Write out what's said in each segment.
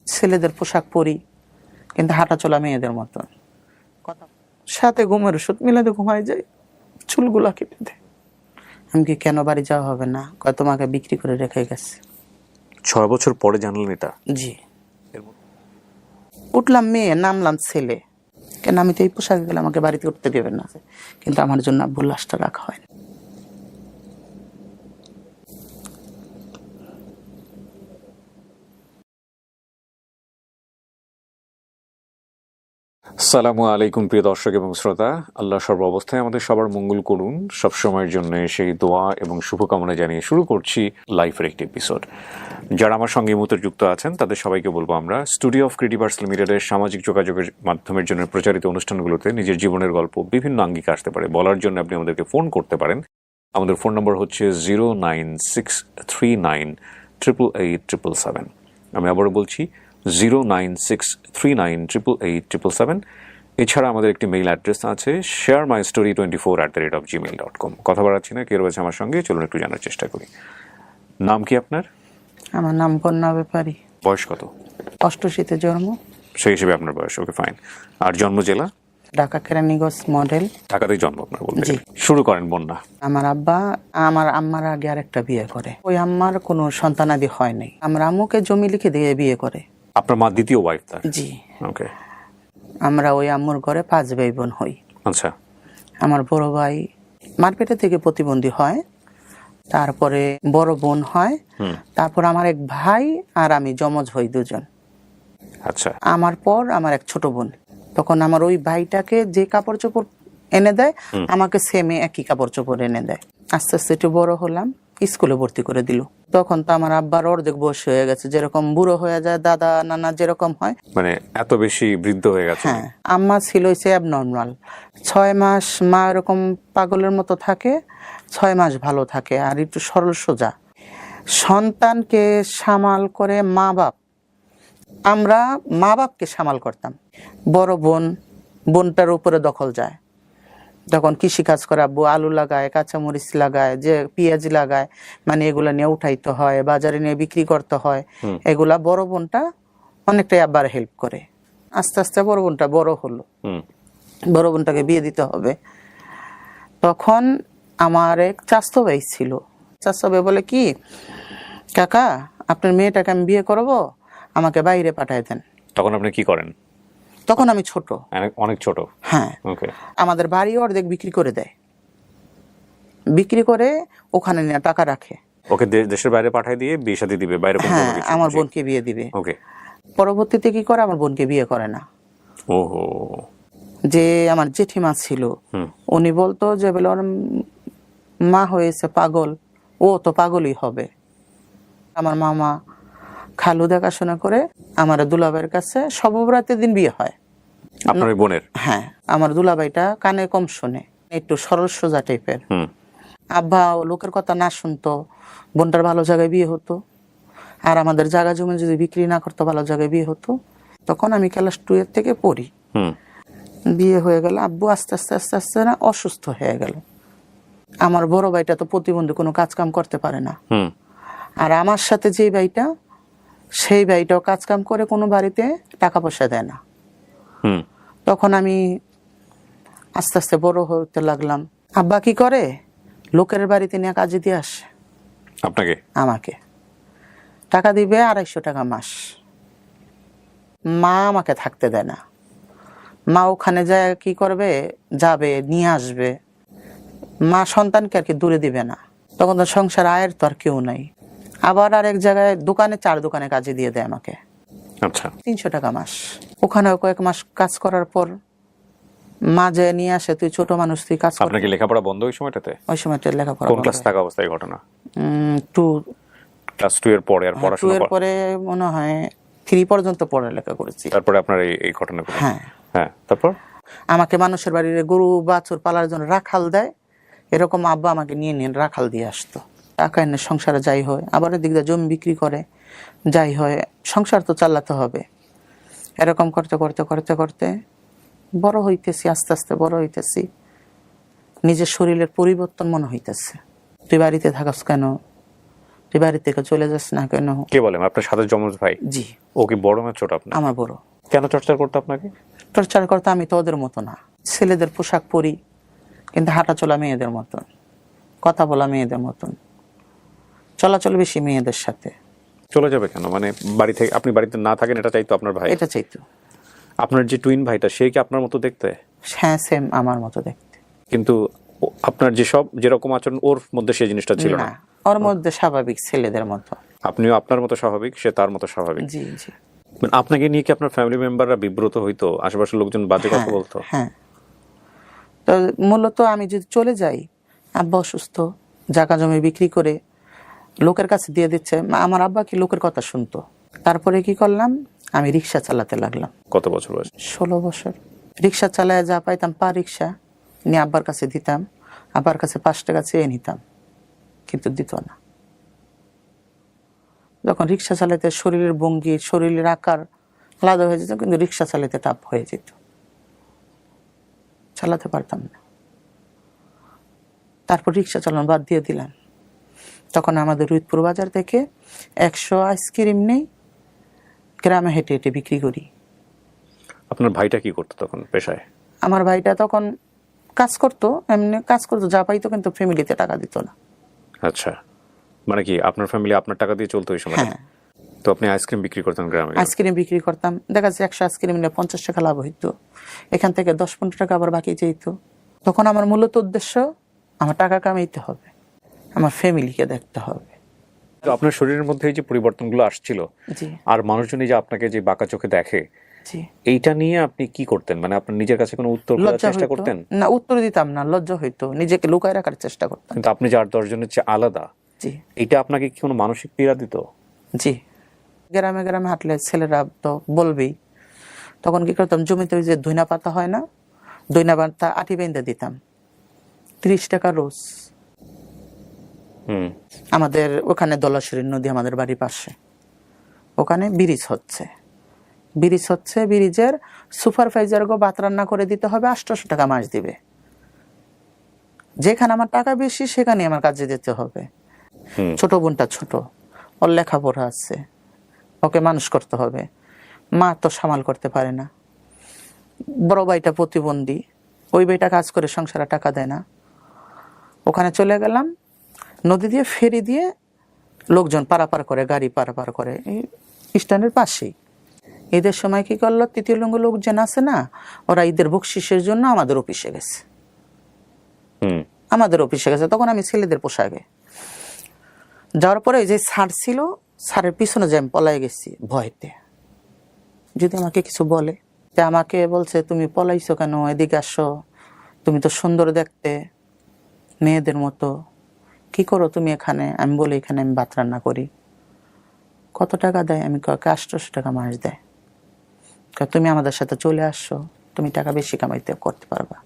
ছেলেদের পোশাক পরি, কিন্তু হাঁটা চলা মেয়েদের মতো। কথা সাথে ঘুমের ওষুধ মিলাতে ঘুমাই যায়, চুলগুলা কেটে দেয়। আমি কি কেন বাড়ি যাওয়া হবে না, কয় তোমাকে বিক্রি করে রেখে গেছে। 6 বছর পরে জানলেন এটা? জি। উঠলাম মেয়ে, নামলাম ছেলে। কেন আমি তো এই পোশাক গেলে আমাকে বাড়িতে উঠতে দেবেন না, কিন্তু আমার জন্য আব্বুর লাশটা রাখা হয়নি। আসসালামু আলাইকুম প্রিয় দর্শক এবং শ্রোতা, আল্লাহ সর্ব অবস্থায় আমাদের সবার মঙ্গল করুন। সব সময়ের জন্য সেই দোয়া এবং শুভকামনা জানিয়ে শুরু করছি লাইফের একটি এপিসোড। যারা আমার সঙ্গে মুহূর্তে যুক্ত আছেন তাদের সবাইকে বলবো, আমরা স্টুডিও অফ ক্রিয়েটিভার্স লিমিটেডের সামাজিক যোগাযোগের মাধ্যমের জন্য প্রচারিত অনুষ্ঠানগুলোতে নিজের জীবনের গল্প বিভিন্ন আঙ্গিকে আসতে পারে বলার জন্য আপনি আমাদেরকে ফোন করতে পারেন। আমাদের ফোন নম্বর হচ্ছে 09639887777। আমি আবারও বলছি 09639887777। এছাড়া আমাদের একটি মেইল অ্যাড্রেস আছে sharemystory24@gmail.com। কথা বাড়াচ্ছি না, কে রয়েছে আমার সঙ্গে, চলুন একটু জানার চেষ্টা করি। নাম কি আপনার? আমার নাম বন্যা ব্যাপারী। বয়স কত? 88-তে জন্ম। সেই হিসেবে আপনার বয়স, ওকে ফাইন। আর জন্ম জেলা? ঢাকা কেরানীগঞ্জ মডেল। ঢাকাতেই জন্ম আপনার বলতে? জি। শুরু করেন বন্যা। আমার আব্বা আমার আম্মার আগে আরেকটা বিয়ে করে, ওই আম্মার কোনো সন্তানাদি হয় নাই। আমার আম্মুকে জমি লিখে দিয়ে বিয়ে করে। আপনার মা দ্বিতীয় ওয়াইফ তার? জি। ওকে। আমরা ওই আম্মুর ঘরে 5 ভাই বোন হই। আচ্ছা। আমার বড় ভাই মারপেটে থেকে প্রতিবন্ধী হয়, তারপরে বড় বোন হয়, তারপর আমার এক ভাই আর আমি যমজ হই দুজন। আচ্ছা। আমার পর আমার এক ছোট বোন। তখন আমার ওই ভাইটাকে যে কাপড় চোপড় এনে দেয়, আমাকে সেমে একই কাপড় চোপড় এনে দেয়। আস্তে আস্তে একটু বড় হলাম, স্কুলে ভর্তি করে দিল। তখন তো আমার আব্বার অর্ধেক বয়স হয়ে গেছে, যেরকম বুড়ো হয়ে যায় দাদা নানা যেরকম হয়, মানে এত বেশি বৃদ্ধ হয়ে গেছে? হ্যাঁ। আম্মা ছিল হচ্ছে অ্যাবনর্মাল। 6 মাস মা এরকম পাগলের মতো থাকে, 6 মাস ভালো থাকে আর একটু সরল সোজা। সন্তানকে সামাল করে মা বাপ, আমরা মা বাপকে সামাল করতাম। বড় বোনটার উপরে দখল যায়, তখন কৃষি কাজ করে আব্বু আলু লাগায়, কাঁচামরিচ লাগায়, যে পেঁয়াজ লাগায়, মানে এগুলা নিয়ে উঠাইতে হয়, বাজারে নিয়ে বিক্রি করতে হয়। এগুলা বড় বোনটা অনেকটাই আব্বার হেল্প করে। আস্তে আস্তে বড় বোনটা বড় হলো, বড় বোনটাকে বিয়ে দিতে হবে। তখন আমার এক চাচতো ভাই ছিল। চাচতো ভাই বলে কি, কাকা আপনার মেয়েটাকে আমি বিয়ে করবো, আমাকে বাইরে পাঠায় দেন। তখন আপনি কি করেন? তখন আমি ছোট, অনেক ছোট। হ্যাঁ। ওকে। আমাদের বাড়ি অর্ধেক বিক্রি করে দেয়, বিক্রি করে ওখানে নিয়ে টাকা রাখে। ওকে দেশের বাইরে পাঠিয়ে দিয়ে বিয়ে শাদী দিবে বাইরে? হ্যাঁ, আমার বোনকে বিয়ে দিবে। ওকে। পরবর্তীতে কি করে, আমার বোনকে বিয়ে করে না। ওহো। যে আমার জেঠিমা ছিল, উনি বলতো যে বলে ওর মা হয়েছে পাগল, ও তো পাগলই হবে। আমার মামা খালু দেখাশোনা করে আমার দুলাভাইয়ের কাছে সবরাতের দিন বিয়ে হয়। আপনার বোনের? হ্যাঁ। আমার দুলাভাইটা কানে কম শোনে, একটু সরল সোজা টাইপের। আব্বা লোকের কথা না শুনতো, বোনটার ভালো জায়গায় বিয়ে হতো, আর আমাদের জায়গা জমি যদি বিক্রি না করতো ভালো জায়গায় বিয়ে হতো। তখন আমি ক্লাস 2 এর থেকে পড়ি। বিয়ে হয়ে গেল, আব্বু আস্তে আস্তে আস্তে আস্তে না অসুস্থ হয়ে গেল। আমার বড় ভাইটা তো প্রতিবন্ধী, কোনো কাজ কাম করতে পারে না। আর আমার সাথে যে ভাইটা, সেই ভাইটাও কাজ কাম করে, কোনো বাড়িতে টাকা পয়সা দেয় না। তখন আমি আস্তে আস্তে বড় হতে লাগলাম। আব্বা কি করে, লোকের বাড়িতে নিয়ে কাজে দিয়ে আসে। আপনাকে? আমাকে টাকা দিবে 250 টাকা মাস। মা আমাকে থাকতে দেয় না। মা ওখানে যায় কি করবে, যাবে নিয়ে আসবে। মা সন্তানকে আর কি দূরে দিবে না। তখন তো সংসার আয়ের তো আর কেউ নাই। আবার আরেক জায়গায় দোকানে, 4 দোকানে কাজে দিয়ে দেয় আমাকে। আচ্ছা। 300 টাকা মাস। ওখানেও কয়েক মাস কাজ করার পর মা যে নিয়ে আসে, তুই ছোট মানুষ, তুই কাজ কর। আপনার কি লেখাপড়া বন্ধ ওই সময়টাতে? ওই সময়টা লেখাপড়া কোন ক্লাস থাকা অবস্থায় ঘটনা? 2 ক্লাস 2 এর পরে আর পড়াশোনা? 2 এর পরে মনে হয় 3 পর্যন্ত পড়ালেখা করেছি। তারপরে আপনার এই ঘটনা? হ্যাঁ। হ্যাঁ, তারপর? আমাকে মানুষের বাড়ির গরু বাছুর পালার জন্য রাখাল দেয়, এরকম আব্বা আমাকে নিয়ে নিয়ে রাখাল দিয়ে আসতো। টাকা এনে সংসারে যাই হয়, আবার এদিক দিয়ে জমি বিক্রি করে যাই হয়, সংসার তো চালাতে হবে। এরকম করতে করতে করতে করতে বড় হইতেছি, আস্তে আস্তে বড় হইতেছি। নিজের শরীরের পরিবর্তন মনে হইতেছে। তুই বাড়িতে থাকাস কেন, তুই বাড়ি থেকে চলে যাস না কেন? কে বলেন? আপনার সাথে জমজ ভাই? জি, ও কি বড় না ছোট আপনার? আমার বড়। কেন টর্চার করতো আপনাকে? টর্চার করতে আমি তো ওদের মতো না, ছেলেদের পোশাক পরি কিন্তু হাঁটা চলা মেয়েদের মতন, কথা বলা মেয়েদের মতন, চলাচল বেশি মেয়েদের সাথে। চলে যাবে কেন? মানে বাড়ি থেকে আপনি বাড়িতে না থাকেন এটা চাইতো আপনার ভাই? এটা চাইতো। আপনার যে টুইন ভাইটা সে কি আপনার মতো দেখতে? হ্যাঁ, সেম আমার মতো দেখতে। কিন্তু আপনার যেরকম আচরণ ওর মধ্যে সেই জিনিসটা ছিল না? না, ওর মধ্যে স্বাভাবিক ছেলেদের মতো। আপনিও আপনার মতো স্বাভাবিক, সে তার মতো স্বাভাবিক। জি জি। মানে আপনাকে নিয়ে কি আপনার ফ্যামিলি মেম্বাররা বিব্রত হইতো? আশেপাশের লোকজন বাজে কথা বলতো? হ্যাঁ, তো মূলত আমি যদি চলে যাই, আব্বা অসুস্থ, জায়গা জমি বিক্রি করে লোকের কাছে দিয়ে দিচ্ছে, আমার আব্বা কি লোকের কথা শুনতো। তারপরে কি করলাম, আমি রিক্সা চালাতে লাগলাম। কত বছর বয়স? 16 বছর। রিক্সা চালায় যা পাইতাম পা রিক্সা নিয়ে আব্বার কাছে দিতাম, আব্বার কাছে 5 টাকা চেয়ে নিতাম, কিন্তু দিত না। যখন রিক্সা চালাতে শরীরের ভঙ্গি, শরীরের আকার আলাদা হয়ে যেত, কিন্তু রিক্সা চালাতে টাপ হয়ে যেত, চালাতে পারতাম না। তারপর রিক্সা চালানো বাদ দিয়ে দিলাম। তখন আমাদের রুইতপুর বাজার থেকে 100 আইসক্রিম নেই, গ্রামে হেঁটে হেঁটে বিক্রি করি। আপনার ভাইটা কি করতো তখন পেশায়? আমার ভাইটা তখন কাজ করতো, এমনি কাজ করতো, যা পাইতো, কিন্তু ফ্যামিলিতে টাকা দিত না। আচ্ছা, মানে কি আপনার ফ্যামিলি আপনার টাকা দিয়ে চলতো ওই সময়? হ্যাঁ, তো আপনি আইসক্রিম বিক্রি করতেন গ্রামে? আইসক্রিম বিক্রি করতাম, দেখা যাচ্ছে 100 আইসক্রিম নিলে 50 টাকা লাভ হইতো, এখান থেকে 10-15 টাকা আবার বাকি যেত। তখন আমার মূলত উদ্দেশ্য, আমার টাকা কামাইতে হবে, আমার ফ্যামিলিকে দেখতে হবে। তো আপনার শরীরের মধ্যে এই যে পরিবর্তনগুলো আসছিল, জি আর মানুষজন এই যে আপনাকে যে বাঁকা চোখে দেখে, জি। এইটা নিয়ে আপনি কি করতেন? মানে আপনার নিজের কাছে কোনো উত্তর খোঁজার লজ্জা চেষ্টা হইতো করতেন? না, উত্তর দিতাম না, লজ্জা হইতো, নিজেকে লুকায় রাখার চেষ্টা করতাম। কিন্তু আপনি যে 8-10 জনের চেয়ে আলাদা, জি এটা আপনাকে কি কোনো মানসিক পীড়া দিত? জি। গ্রামে গ্রামে হাঁটলে ছেলেরা তো বলবেই। তখন কি করতাম, জমিতে ওই যে ধইনা পাতা হয় না, ধইনা পাতা আটি বেঁধে দিতাম, 30 টাকা রোজ। আমাদের ওখানে দলাশরী নদী, আমাদের বাড়ির পাশে, ওখানে ব্রিজ হচ্ছে, ব্রিজের সুপারভাইজার গো ভাত রান্না করে দিতে হবে, 800 টাকা মাস দিবে। যেখানে আমার টাকা বেশি সেখানে আমার কাজে যেতে হবে। ছোট বোনটা ছোট, ওর লেখাপড়া আছে, ওকে মানুষ করতে হবে, মা তো সামাল করতে পারে না। বড় ভাইটা প্রতিবন্ধী, ওই ভাইটা কাজ করে সংসারে টাকা দেয় না। ওখানে চলে গেলাম, নদী দিয়ে ফেরি দিয়ে লোকজন পারাপার করে, গাড়ি পারাপার করে এই স্ট্যান্ডের পাশেই। ঈদের সময় কি করলো, তৃতীয় লিঙ্গ লোকজন আছে না, ওরা ঈদের বকশিসের জন্য আমাদের অফিসে গেছে। তখন আমি ছেলেদের পোশাকে যাওয়ার পরে যে স্যার ছিল, স্যারের পিছনে যে আমি পলাই গেছি ভয়তে, যদি আমাকে কিছু বলে। তা আমাকে বলছে, তুমি পলাইছো কেন, এদিকে আসো, তুমি তো সুন্দর দেখতে, মেয়েদের মতো, কি করো তুমি এখানে? আমি বলি, এখানে আমি ভাত রান্না করি। কত টাকা দেয়? আমি 800 টাকা মাস দেয়। তুমি আমাদের সাথে চলে আসো, তুমি টাকা বেশি কামাইতে করতে পারবা,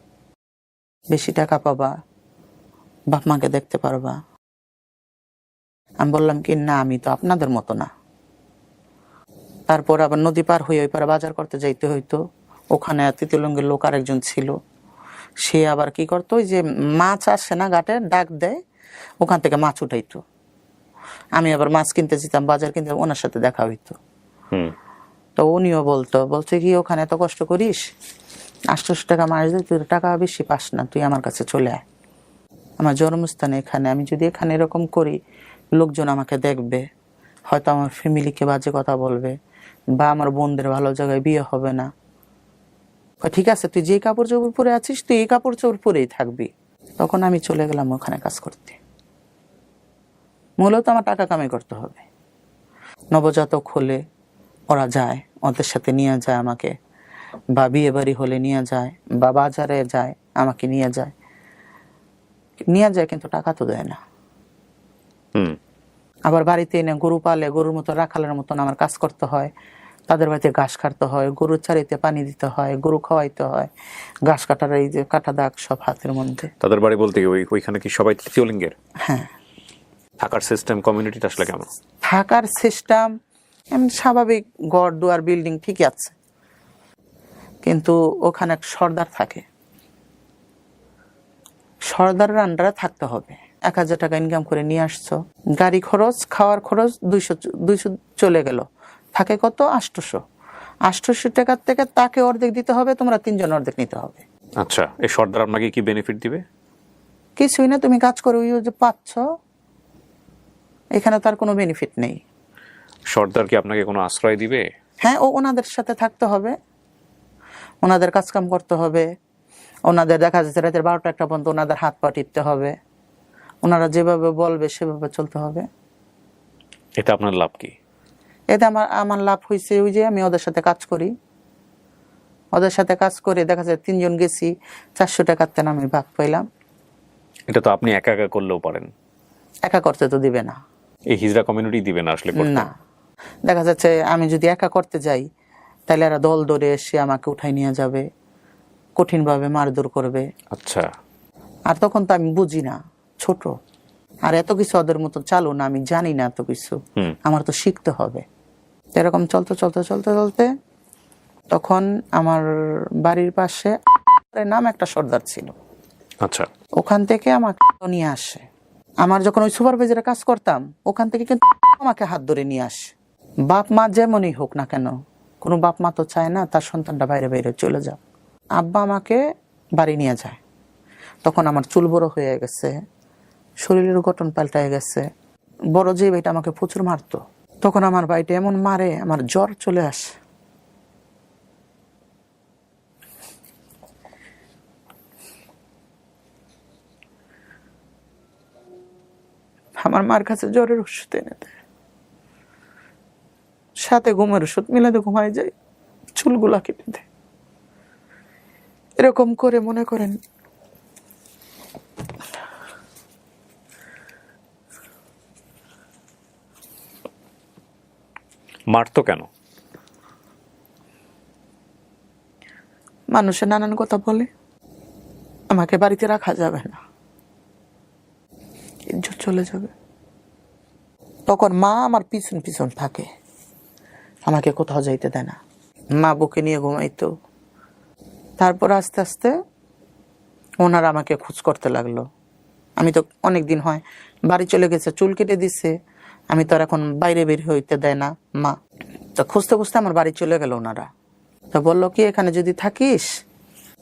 বেশি টাকা পাবা, বাপ মাকে দেখতে পারবা। আমি বললাম কি, না, আমি তো আপনাদের মতো না। তারপর আবার নদী পার হয়ে ওই পারে বাজার করতে যাইতে হইতো। ওখানে তৃতীয় লিঙ্গের লোক আরেকজন ছিল, সে আবার কি করতো, ওই যে মাছ আসে না ঘাটে, ডাক দেয়, ওখান থেকে মাছ উঠাইতো। আমি আবার মাছ কিনতে যেতাম, বাজার কিনতে, ওনার সাথে দেখা হইতো। তো উনিও বলছে কি, ওখানে এত কষ্ট করিস, 800 টাকা মাস দেয়, তুই টাকা বেশি পাস না, তুই আমার কাছে চলে আয়, আমার জন্মস্থানে এখানে। আমি যদি এখানে এরকম করি, লোকজন আমাকে দেখবে, হয়তো আমার ফ্যামিলিকে বাজে কথা বলবে, বা আমার বোনদের ভালো জায়গায় বিয়ে হবে না। ঠিক আছে, তুই যে কাপড় চোপড় পরে আছিস, তুই এই কাপড় চোপড় পরেই থাকবি। তখন আমি চলে গেলাম ওখানে কাজ করতে। মূলত আমার টাকা কামাই করতে হবে। নবজাতক হলে ওরা যায়, ওদের সাথে নিয়ে যায় আমাকে, বা বিয়ে বাড়ি হলে নিয়ে যায়, বা বাজারে যায় আমাকে নিয়ে যায়, কিন্তু টাকা তো দেয় না। আবার বাড়িতে এনে গরু পালে, গরুর মতো রাখালের মতন আমার কাজ করতে হয়, তাদের বাড়িতে ঘাস কাটতে হয়, গরুর চারিতে পানি দিতে হয়, গরু খাওয়াইতে হয়, ঘাস কাটার এই যে কাটা দাগ সব হাতের মধ্যে। তাদের বাড়ি বলতে ওইখানে কি সবাই তৃতীয় লিঙ্গের? হ্যাঁ। থাকার সিস্টেম, কমিউনিটিটা আসলে কেমন? থাকার সিস্টেম এমন স্বাভাবিক, ঘর দুয়ার বিল্ডিং ঠিকই আছে, কিন্তু ওখানে এক সর্দার থাকে, সর্দারের আন্ডারে থাকতে হবে। 1,000 টাকা ইনকাম করে নিয়ে আসছো, গাড়ি খরচ খাওয়ার খরচ 200 চলে গেল, থাকে কত 800 টাকার থেকে তাকে অর্ধেক দিতে হবে, তোমরা 3 জন অর্ধেক নিতে হবে। আচ্ছা, এই সর্দার আপনাকে কি বেনিফিট দিবে? কিছুই না, তুমি কাজ করে ওই যে পাচ্ছ, এখানে তার কোনো বেনিফিট নেই। সর্দার কি আপনাকে কোনো আশ্রয় দিবে? হ্যাঁ, ওনাদের সাথে থাকতে হবে, ওনাদের কাজকাম করতে হবে, ওনাদের দেখা যাচ্ছে রাতের 12টা 1টা পর্যন্ত ওনাদের হাত পা টিপতে হবে, ওনারা যেভাবে বলবে সেভাবে চলতে হবে। এটা আপনার লাভ কি? এতে আমার লাভ হয়েছে ওই যে আমি ওদের সাথে কাজ করি, ওদের সাথে কাজ করে দেখা যায় 3 জন গেছি, 400 টাকার তেন আমি ভাগ পাইলাম। এটা তো আপনি একা একা করলেও পারেন। একা করতে তো দিবে না। এই হিজড়া কমিউনিটি দিবে না আসলে করতে? না, দেখা যাচ্ছে আমি যদি একা করতে যাই তাহলে এরা দল ধরে এসে আমাকে উঠাই নিয়ে যাবে, কঠিনভাবে মারধর করবে। আচ্ছা। আর তখন তো আমি বুঝি না, ছোট, আর এত কিছু ওদের মতো চালু না, আমি জানি না এত কিছু, আমার তো শিখতে হবে। এরকম চলতে চলতে চলতে চলতে তখন আমার বাড়ির পাশে নাম একটা সর্দার ছিল। আচ্ছা। ওখান থেকে আমাকে নিয়ে আসে। আমার যখন ওই সুপারভাইজারে কাজ করতাম ওখান থেকে কিন্তু আমাকে হাত ধরে নিয়ে আসে। বাপ মা যেমনই হোক না কেন, কোনো বাপ মা তো চায় না তার সন্তানটা বাইরে বাইরে চলে যাক। আব্বা আমাকে বাড়ি নিয়ে যায়। তখন আমার চুল বড় হয়ে গেছে, শরীরের গঠন পাল্টায় গেছে। বড় যে ভাইটা আমাকে প্রচুর মারতো, তখন আমার ভাইটা এমন মারে আমার জ্বর চলে আসে। আমার মার কাছে জ্বরের ওষুধ এনে দেয়, সাথে ঘুমের ওষুধ মিলাতে ঘুমায় যায়, চুলগুলা কেটে দেয়। এরকম করে মনে করেন মারতো কেন? মানুষে নানান কথা বলে, আমাকে বাড়িতে রাখা যাবে না, ইজ্জত চলে যাবে। তখন মা আমার পিছন পিছন থাকে, আমাকে কোথাও যাইতে দেয় না, মা বুকে নিয়ে ঘুমাইতো। তারপর আস্তে আস্তে ওনারা আমাকে খোঁজ করতে লাগলো। আমি তো অনেক দিন হয় বাড়ি চলে গেছে, চুল কেটে দিছে, আমি তো আর এখন বাইরে বের হইতে দেয় না মা। তো খুঁজতে খুঁজতে আমার বাড়ি চলে গেল ওনারা। তো বললো কি, এখানে যদি থাকিস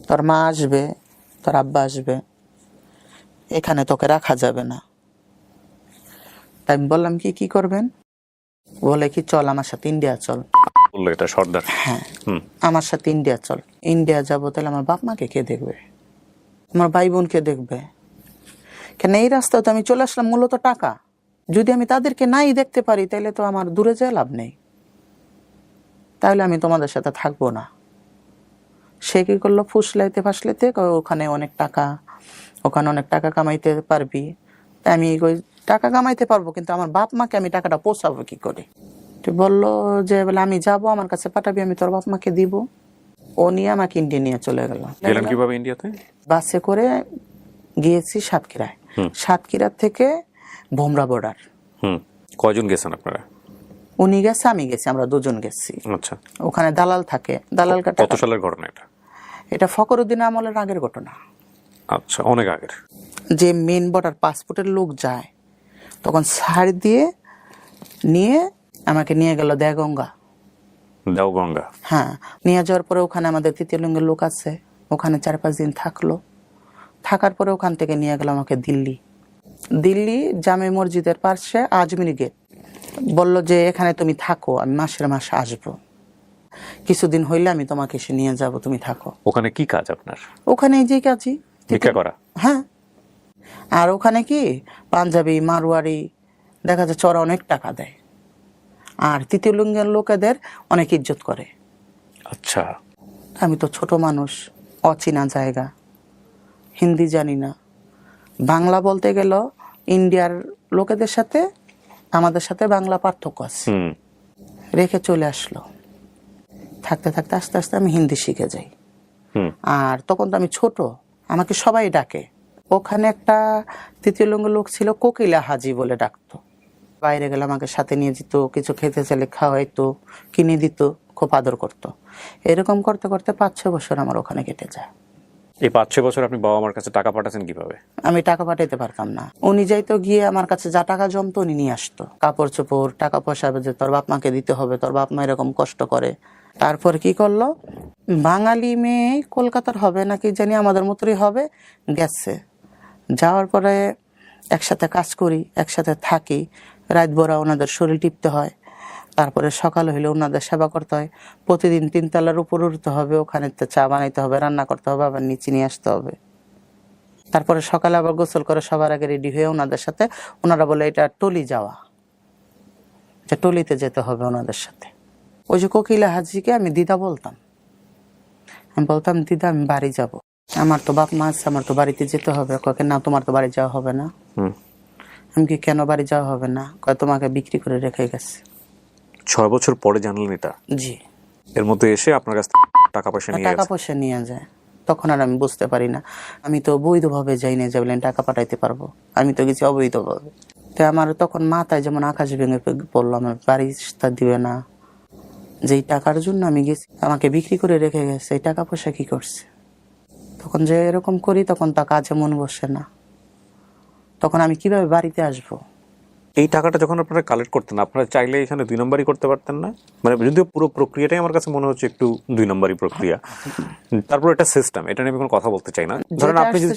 তোর মা আসবে, তোর আব্বা আসবে, এখানে তোকে রাখা যাবে না। তাই আমি বললাম কি করবেন? বলে কি, চল আমার সাথে ইন্ডিয়া চল। বললো এটা সর্দার? হ্যাঁ, আমার সাথে ইন্ডিয়া চল। ইন্ডিয়া যাবো, তাহলে আমার বাপ মাকে কে দেখবে, আমার ভাই বোনকে দেখবে? কেন এই রাস্তায় তো আমি চলে আসলাম মূলত টাকা, যদি আমি তাদেরকে নাই দেখতে পারি তাহলে তো আমার দূরে যেয়ে লাভ নেই, তাহলে আমি তোমাদের সাথে থাকবো না। সে কি করলো, ফুসলাইতে ফাসলাইতে ওখানে অনেক টাকা, ওখানে অনেক টাকা কামাইতে পারবি। তাই আমি ওই টাকা কামাইতে পারবো, কিন্তু আমার বাপ মাকে আমি টাকাটা পৌঁছাবো কি করে? তো বললো যে বলে আমি যাবো, আমার কাছে পাঠাবি, আমি তোর বাপ মাকে দিব। ও নিয়ে আমাকে ইন্ডিয়া নিয়ে চলে গেল। গেলেন কিভাবে ইন্ডিয়াতে? বাসে করে গিয়েছি সাতক্ষীরায়, সাতক্ষীরা থেকে ভোমরা বর্ডার। কয়জন গেছেন আপনারা? উনি গেছে, আমি গেছি, আমরা 2 জন গেছি। আচ্ছা। ওখানে দালাল থাকে, দালাল কাটা। কত সালের ঘটনা এটা? এটা ফখরুদ্দিন আমলের আগের ঘটনা। আচ্ছা, অনেক আগের। যে মেন বর্ডার পাসপোর্টের লোক যায়, তখন ছাড় দিয়ে নিয়ে আমাকে নিয়ে গেল দেওগঙ্গা। দেওগঙ্গা? হ্যাঁ, নিয়ে যাওয়ার পরে ওখানে আমাদের তৃতীয় লিঙ্গের লোক আছে, ওখানে 4-5 দিন থাকলো। থাকার পরে ওখান থেকে নিয়ে গেল আমাকে দিল্লি। দিল্লি জামে মসজিদের পাশে আজমিরি গেট। বলল যে এখানে তুমি থাকো, আমি মাসে আসবো, কিছুদিন হইলে আমি তোমাকে এসে নিয়ে যাব, তুমি থাকো। ওখানে কি কাজ আপনার? ওখানে যে কাজই, ভিক্ষা করা? হ্যাঁ। আর ওখানে কি পাঞ্জাবি মারোয়ারি দেখা যাচ্ছে ওরা অনেক টাকা দেয়, আর তৃতীয় লিঙ্গের লোকেদের অনেক ইজ্জত করে। আচ্ছা। আমি তো ছোট মানুষ, অচেনা জায়গা, হিন্দি জানি না, বাংলা বলতে গেল ইন্ডিয়ার লোকেদের সাথে আমাদের সাথে বাংলা পার্থক্য আছে। রেখে চলে আসলো। থাকতে থাকতে আস্তে আস্তে আমি হিন্দি শিখে যাই। আর তখন তো আমি ছোট, আমাকে সবাই ডাকে। ওখানে একটা তৃতীয় লিঙ্গের লোক ছিল, কোকিলা হাজি বলে ডাকতো। বাইরে গেলে আমাকে সাথে নিয়ে যেত, কিছু খেতে চাইলে খাওয়াইতো, কিনে দিত, খুব আদর করতো। এরকম করতে করতে 5-6 বছর আমার ওখানে কেটে যায়। এই 5-6 বছর আপনি বাবা মার কাছে টাকা পাঠাচ্ছেন কিভাবে? আমি টাকা পাঠাইতে পারতাম না। উনি যাইতো গিয়ে আমার কাছে যা টাকা জমতো উনি নিয়ে আসতো, কাপড় চোপড়, টাকা পয়সা, যে তোর বাপ মাকে দিতে হবে, তোর বাপ মা এরকম কষ্ট করে। তারপর কি করলো, বাঙালি মেয়ে কলকাতার হবে নাকি জানি, আমাদের মতোই হবে, গেছে। যাওয়ার পরে একসাথে কাজ করি, একসাথে থাকি, রাত ভরা ওনাদের শরীর টিপতে হয়, তারপরে সকাল হইলে ওনাদের সেবা করতে হয়। প্রতিদিন 3 তলার উপর উঠতে হবে, ওখানে চা বানাইতে হবে, রান্না করতে হবে, আবার নিচে নিয়ে আসতে হবে। তারপরে সকালে আবার গোসল করে সবার আগে রেডি হয়ে ওনাদের সাথে, ওনারা বলে এটা টলি যাওয়া, যে টলিতে যেতে হবে ওনাদের সাথে। ওই যে কোকিলা হাজিকে আমি দিদা বলতাম, আমি বলতাম দিদা আমি বাড়ি যাব, আমার তো বাপ মা আছে, আমার তো বাড়িতে যেতে হবে। কয়ে না, তোমার তো বাড়ি যাওয়া হবে না। আমি কি, কেন বাড়ি যাওয়া হবে না? কয়ে তোমাকে বিক্রি করে রেখে গেছে। 6 বছর পরে জানলেন এটা? জি। এর মধ্যে এসে আপনার কাছ থেকে টাকা পয়সা নিয়ে টাকা গেছে? পয়সা নিয়ে যায়। তখন আর আমি বুঝতে পারি না, আমি তো বৈধভাবে যাই না যে বলেন টাকা পাঠাইতে পারবো, আমি তো গেছি অবৈধভাবে। তো আমার তখন মাথায় যেমন আকাশ ভেঙে পড়লো, আমার বাড়ি দিবে না, যেই টাকার জন্য আমি গেছি, আমাকে বিক্রি করে রেখে গেছে, এই টাকা পয়সা কি করছে? তখন যে এরকম করি, তখন তা কাজে মন বসে না, তখন আমি কিভাবে বাড়িতে আসবো? এই টাকাটা যখন আপনারা কালেক্ট করতেন, আপনারা চাইলে এখানে 2 নম্বরই করতে পারতেন না? মানে যদিও পুরো প্রক্রিয়াটাই আমার কাছে মনে হচ্ছে একটু 2 নম্বরই প্রক্রিয়া। তারপর এটা সিস্টেম, এটা নিয়ে আমি কোনো কথা বলতে চাই না। ধরেন আপনি যদি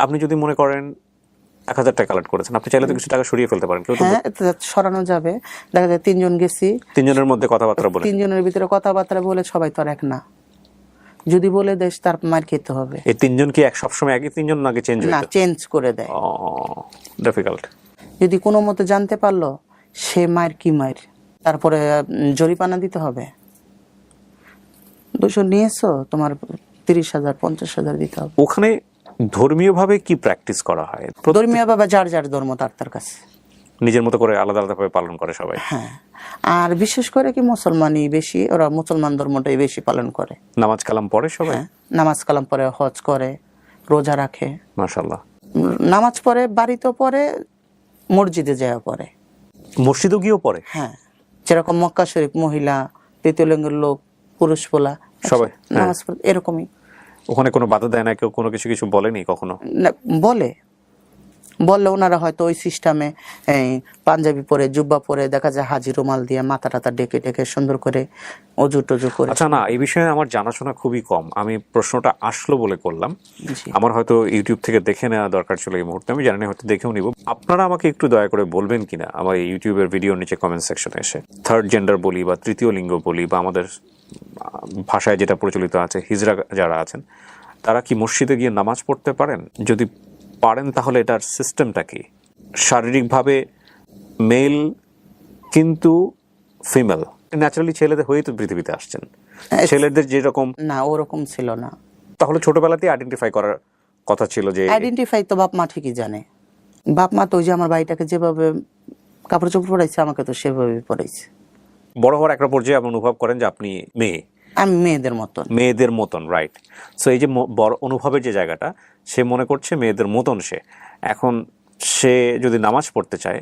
আপনি যদি মনে করেন 1000 টাকা কালেক্ট করেছেন, আপনি চাইলে তো কিছু টাকা সরিয়ে ফেলতে পারেন। কেউ তো হ্যাঁ, সরানো যাবে। দেখা যায় 3 জন গেছি, 3 জনের মধ্যে কথাবার্তা বলে, 3 জনের ভিতরে কথাবার্তা বলে, সবাই তো আর এক না, যদি বলে দেশ তার মার খেতে হবে। এই 3 জন কি সবসময় একই 3 জন নাকি চেঞ্জ না, হইতো? চেঞ্জ করে দেয়। ডিফিকাল্ট। যদি কোনো মতে জানতে পারলো সে মায়ের কি মায়ের, তারপরে জরিমানা দিতে হবে। 200 নিয়েছো, তোমার 30,000 50,000 দিতে হবে। ওখানে ধর্মীয় ভাবে কি প্র্যাকটিস করা হয়? ধর্মীয় বাবা যার যার ধর্ম তার কাছে নিজের মতো করে আলাদা আলাদা ভাবে পালন করে সবাই। হ্যাঁ, আর বিশেষ করে কি মুসলমানই বেশি, ওরা মুসলমান ধর্মটাই বেশি পালন করে। নামাজ কালাম পড়ে সবাই? হ্যাঁ, নামাজ কালাম পড়ে, হজ করে, রোজা রাখে। মাশাআল্লাহ। নামাজ পড়ে, বাড়িতেও পড়ে, মসজিদে যায় পড়ে, মসজিদও গিয়েও পড়ে। হ্যাঁ, যেরকম মক্কা শরীফ মহিলা, তৃতীয় লিঙ্গের লোক, পুরুষ পোলা সবাই নামাজ পড়ে, এরকমই। ওখানে কোনো বাধা দেয় না কেউ? কোনো কিছু বলেনি কখনো? বললে ওনারা হয়তো ওই সিস্টেমে পাঞ্জাবি পরে, জুব্বা পরে, দেখা যায় হাজি রুমাল দিয়ে মাথা টাথা ডেকে ডেকে সুন্দর করে অজু টজু করে। আচ্ছা, না, এই বিষয়ে আমার জানাশোনা খুবই কম, আমি প্রশ্নটা আসলো বলে করলাম। আমার হয়তো ইউটিউব থেকে দেখে নেওয়া দরকার ছিল এই মুহূর্তে, আমি জানি না, হয়তো দেখেও নিব। আপনারা আমাকে একটু দয়া করে বলবেন কিনা আমার এই ইউটিউবের ভিডিওর নিচে কমেন্ট সেকশনে এসে, থার্ড জেন্ডার বলি বা তৃতীয় লিঙ্গ বলি বা আমাদের ভাষায় যেটা প্রচলিত আছে, হিজড়া যারা আছেন, তারা কি মসজিদে গিয়ে নামাজ পড়তে পারেন? যদি পারেন তাহলে এটার সিস্টেমটা কি? শারীরিকভাবে মেল কিন্তু ফিমেল, ন্যাচারালি ছেলেদের হয়েই তো পৃথিবীতে আসছেন, ছেলেদের যেরকম না, ওরকম ছিল না। তাহলে ছোটবেলাতেই আইডেন্টিফাই করার কথা ছিল যে, আইডেন্টিফাই তো বাপ মা ঠিকই জানে। বাপ মা তো ওই যে আমার ভাইটাকে যেভাবে কাপড় চোপড় পরাইছে, আমাকে তো সেভাবে পরাইছে। বড় হওয়ার একটা পর্যায়ে আপনি অনুভব করেন যে আপনি মেয়ে, আমি মেয়েদের মতন, রাইট। সো এই যে বড় অনুভবের যে জায়গাটা, সে মনে করছে মেয়েদের মতন সে। এখন সে যদি নামাজ পড়তে চায়,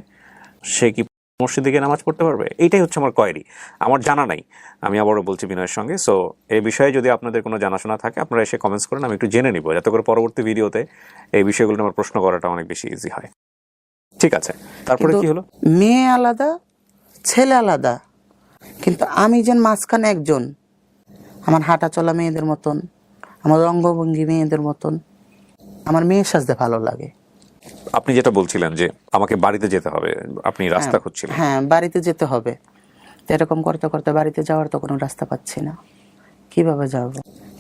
সে কি মসজিদে গিয়ে নামাজ পড়তে পারবে? এইটাই হচ্ছে আমার কোয়েরি, আমার জানা নাই। আমি আবারও বলছি বিনয়ের সঙ্গে। সো এই বিষয়ে যদি আপনাদের কোনো জানাশোনা থাকে, আপনারা এসে কমেন্টস করেন, আমি একটু জেনে নিব, যাতে করে পরবর্তী ভিডিওতে এই বিষয়গুলো আমার প্রশ্ন করাটা অনেক বেশি ইজি হয়। ঠিক আছে, তারপরে কি হলো? মেয়ে আলাদা, ছেলে আলাদা, কিন্তু আমি যেন মাঝখানে একজন। আমার হাঁটা চলা মেয়েদের মতন, আমার অঙ্গভঙ্গি মেয়েদের মতন, আমার মেয়ের সাজতে ভালো লাগে। আপনি যেটা বলছিলেন যে আমাকে বাড়িতে যেতে হবে, আপনি রাস্তা খুঁজছিলেন। হ্যাঁ, বাড়িতে যেতে হবে। এরকম করতে করতে বাড়িতে যাওয়ার তো কোনো রাস্তা পাচ্ছি না, কিভাবে যাব?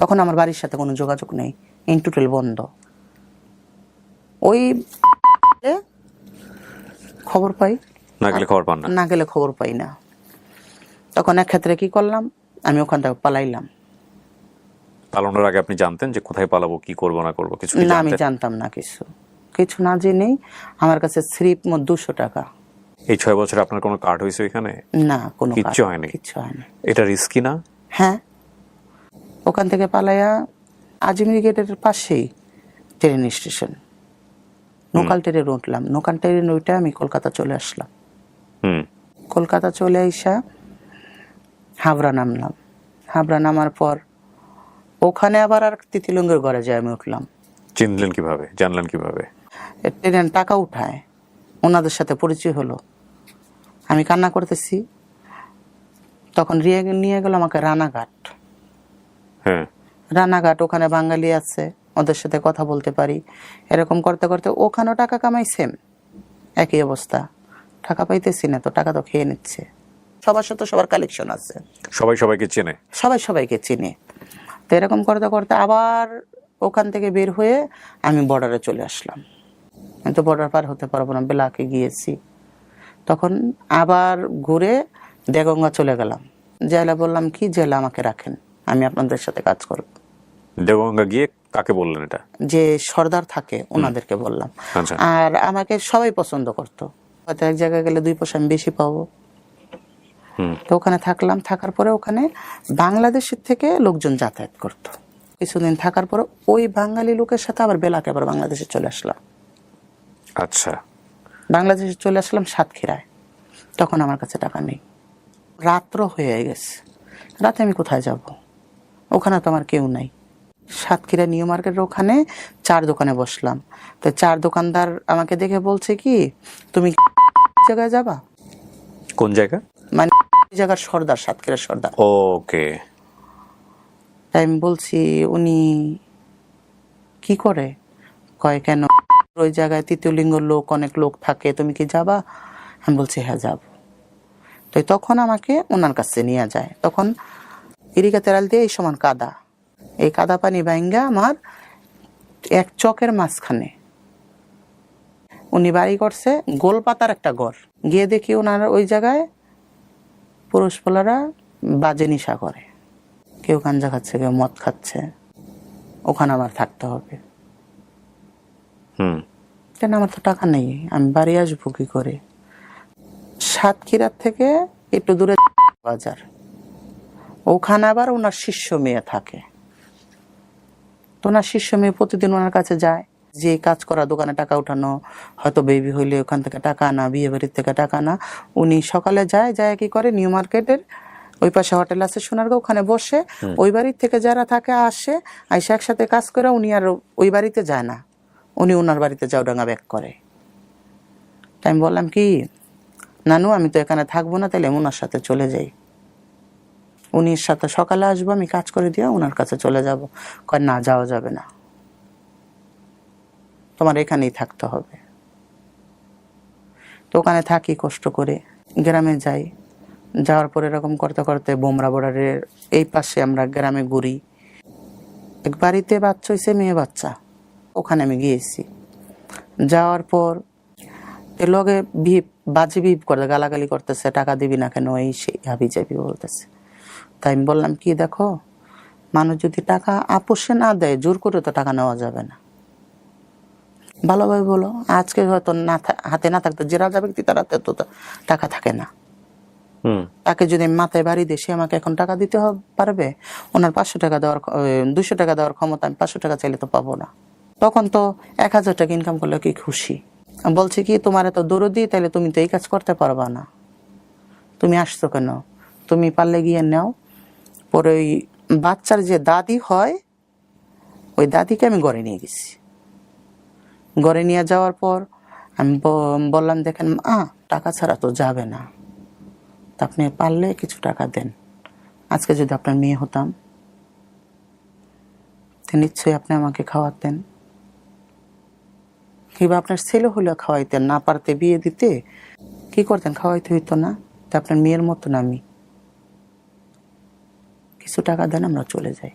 তখন আমার বাড়ির সাথে কোনো যোগাযোগ নেই, ইন্টারনেট বন্ধ। ওই খবর পাই, না গেলে খবর পান না? না গেলে খবর পাই না। তখন এক ক্ষেত্রে কি করলাম, আমি ওখান থেকে পালাইলাম। পালানোর আগে আপনি জানতেন যে কোথায় পালাবো, কি করব না করব? কিছু না, আমি জানতাম না, কিছু না জেনেই আমার কাছে স্লিপ 200 টাকা। এই 6 বছর আপনার কোনো কার্ড হয়েছে এখানে? না, কোনো কিচ্ছু হয়নি। হয়নি। এটা রিস্কি না? হ্যাঁ, ওখান থেকে পালাইয়া আজমিরি গেটের পাশেই ট্রেন স্টেশন, লোকাল ট্রেনে উঠলাম। লোকাল ট্রেনে উঠে আমি কলকাতা চলে আসলাম। কলকাতা চলে আইসা হাবড়া নামলাম। হাবড়া নামার পর ওখানে আবার আর তিতিলুঙ্গের ঘরে যাই আমি উঠলাম। চিনলেন কিভাবে, জানলেন কিভাবে? ট্রেন টাকা উঠায়, ওনাদের সাথে পরিচয় হলো। আমি কান্না করতেছি, তখন নিয়ে গেল আমাকে রানাঘাট। হ্যাঁ, রানাঘাট, ওখানে বাঙালি আছে, ওদের সাথে কথা বলতে পারি। এরকম করতে করতে ওখানেও টাকা কামাই, সেম একই অবস্থা। টাকা পাইতেছি না তো, টাকা তো খেয়ে নিচ্ছে। সবার সাথে সবার কালেকশন আছে, সবাই সবাইকে চেনে। সবাই সবাইকে চিনে। তো এরকম করতে করতে আবার ওখান থেকে বের হয়ে আমি বর্ডারে চলে আসলাম। আমি তো বর্ডার পার হতে পারবো না, বেলাকে গিয়েছি। তখন আবার ঘুরে দেগঙ্গা চলে গেলাম। জেলা বললাম কি, জেলা আমাকে রাখেন, আমি আপনাদের সাথে কাজ করব। দেগঙ্গা গিয়ে কাকে বললেন এটা? যে সর্দার থাকে ওনাদেরকে বললাম। আচ্ছা। আর আমাকে সবাই পছন্দ করতো, হয়তো এক জায়গায় গেলে 2 পয়সা আমি বেশি পাবো। তো ওখানে থাকলাম, থাকার পরে ওখানে বাংলাদেশের থেকে লোকজন যাতায়াত করতো। কিছুদিন থাকার পরে ওই বাঙালি লোকের সাথে আবার বেলাকে আবার বাংলাদেশে চলে আসলাম। আচ্ছা। বাংলাদেশে চলে আসলাম সাতক্ষীরায়। তখন আমার কাছে টাকা নেই, রাত্র হয়ে গেছে। রাতে আমি কোথায় যাব? ওখানে তো আমার কেউ নাই। সাতক্ষীরা নিউ মার্কেটের ওখানে 4 দোকানে বসলাম। তো 4 দোকানদার আমাকে দেখে বলছে কি, তুমি জায়গায় যাবা? কোন জায়গা? মানে জায়গার সর্দার, সাতক্ষীরার সর্দার। ওকে। তাই আমি বলছি, উনি কি করে? কয় কেন, ওই জায়গায় তৃতীয় লিঙ্গর লোক, অনেক লোক থাকে, তুমি কি যাবা? আমি বলছি হ্যাঁ যাব। তো তখন আমাকে ওনার কাছে নিয়ে যায়। তখন ইরিকা তেরাল দিয়ে এই সমান কাদা, এই কাদা পানি ভাঙ্গা আমার এক চকের মাঝখানে উনি বাড়ি করছে, গোলপাতার একটা ঘর। গিয়ে দেখি ওনার ওই জায়গায় পুরুষ পোলারা বাজে নিশা করে, কেউ গাঞ্জা খাচ্ছে, কেউ মদ খাচ্ছে। ওখানে আমার থাকতে হবে। কেন, আমার তো টাকা নেই, আমি বাড়ি আসবো কি করে? সাতক্ষীরার থেকে একটু দূরে বাজার, ওখানে আবার ওনার শিষ্য মেয়ে থাকে। তো ওনার শিষ্য মেয়ে প্রতিদিন ওনার কাছে যায়, যে কাজ করা, দোকানে টাকা উঠানো, হয়তো বেবি হইলে ওখান থেকে টাকা আনা, বিয়ে বাড়ির থেকে টাকা আনা। উনি সকালে যায়, কি করে, নিউ মার্কেটের ওই পাশে হোটেল আছে সোনারগাঁও, ওখানে বসে ওই বাড়ির থেকে যারা থাকে আসে, আইসা একসাথে কাজ করে। উনি আর ওই বাড়িতে যায় না, উনি ওনার বাড়িতে যাওডাঙ্গা ব্যাক করে। তাই আমি বললাম কি, নানু আমি তো এখানে থাকবো না, তাহলে ওনার সাথে চলে যাই। উনির সাথে সকালে আসবো, আমি কাজ করে দিয়ে ওনার কাছে চলে যাব। কয় না, যাওয়া যাবে না, তোমার এখানেই থাকতে হবে। তো ওখানে থাকি কষ্ট করে, গ্রামে যাই। যাওয়ার পর এরকম করতে করতে বোমরা বর্ডারের এই পাশে আমরা গ্রামে ঘুরি। এক বাড়িতে বাচ্চা হয়েছে, মেয়ে বাচ্চা, ওখানে আমি গিয়েছি। যাওয়ার পর লগে বাজে বিপ করে গালাগালি করতেছে, টাকা দিবি না কেন, এই সেই হাবি যাবি বলতেছে। তাই আমি বললাম কি, দেখো, মানুষ যদি টাকা আপোষে না দেয়, জোর করে তো টাকা নেওয়া যাবে না। ভালোভাবে বলো, আজকে হয়তো হাতে না থাকতো, যে রাজা ব্যক্তি তার হাতে তো টাকা থাকে না। তাকে যদি মাথায় বাড়ি দিয়ে সে আমাকে এখন টাকা দিতে পারবে? ওনার 500 টাকা দেওয়ার 200 টাকা দেওয়ার ক্ষমতা, আমি 500 টাকা চাইলে তো পাবো না। তখন তো 1000 টাকা ইনকাম করলে কি খুশি। বলছে কি, তোমার এত দরদি, তাইলে তুমি তো এই কাজ করতে পারবা না, তুমি আসছো কেন? তুমি পারলে গিয়ে নাও। পরে ওই বাচ্চার যে দাদি হয়, ওই দাদিকে আমি ঘরে নিয়ে গেছি। ঘরে নিয়ে যাওয়ার পর আমি বললাম, দেখেন টাকা ছাড়া তো যাবে না, তা আপনি পারলে কিছু টাকা দেন। আজকে যদি আপনার মেয়ে হতাম, নিশ্চয়ই আপনি আমাকে খাওয়াতেন, কিংবা আপনার ছেলে হলেও খাওয়াইতেন। না পারতে বিয়ে দিতে কি করতেন, খাওয়াইতে হইতো না। তা আপনার মেয়ের মতন আমি, কিছু টাকা দেন, আমরা চলে যাই।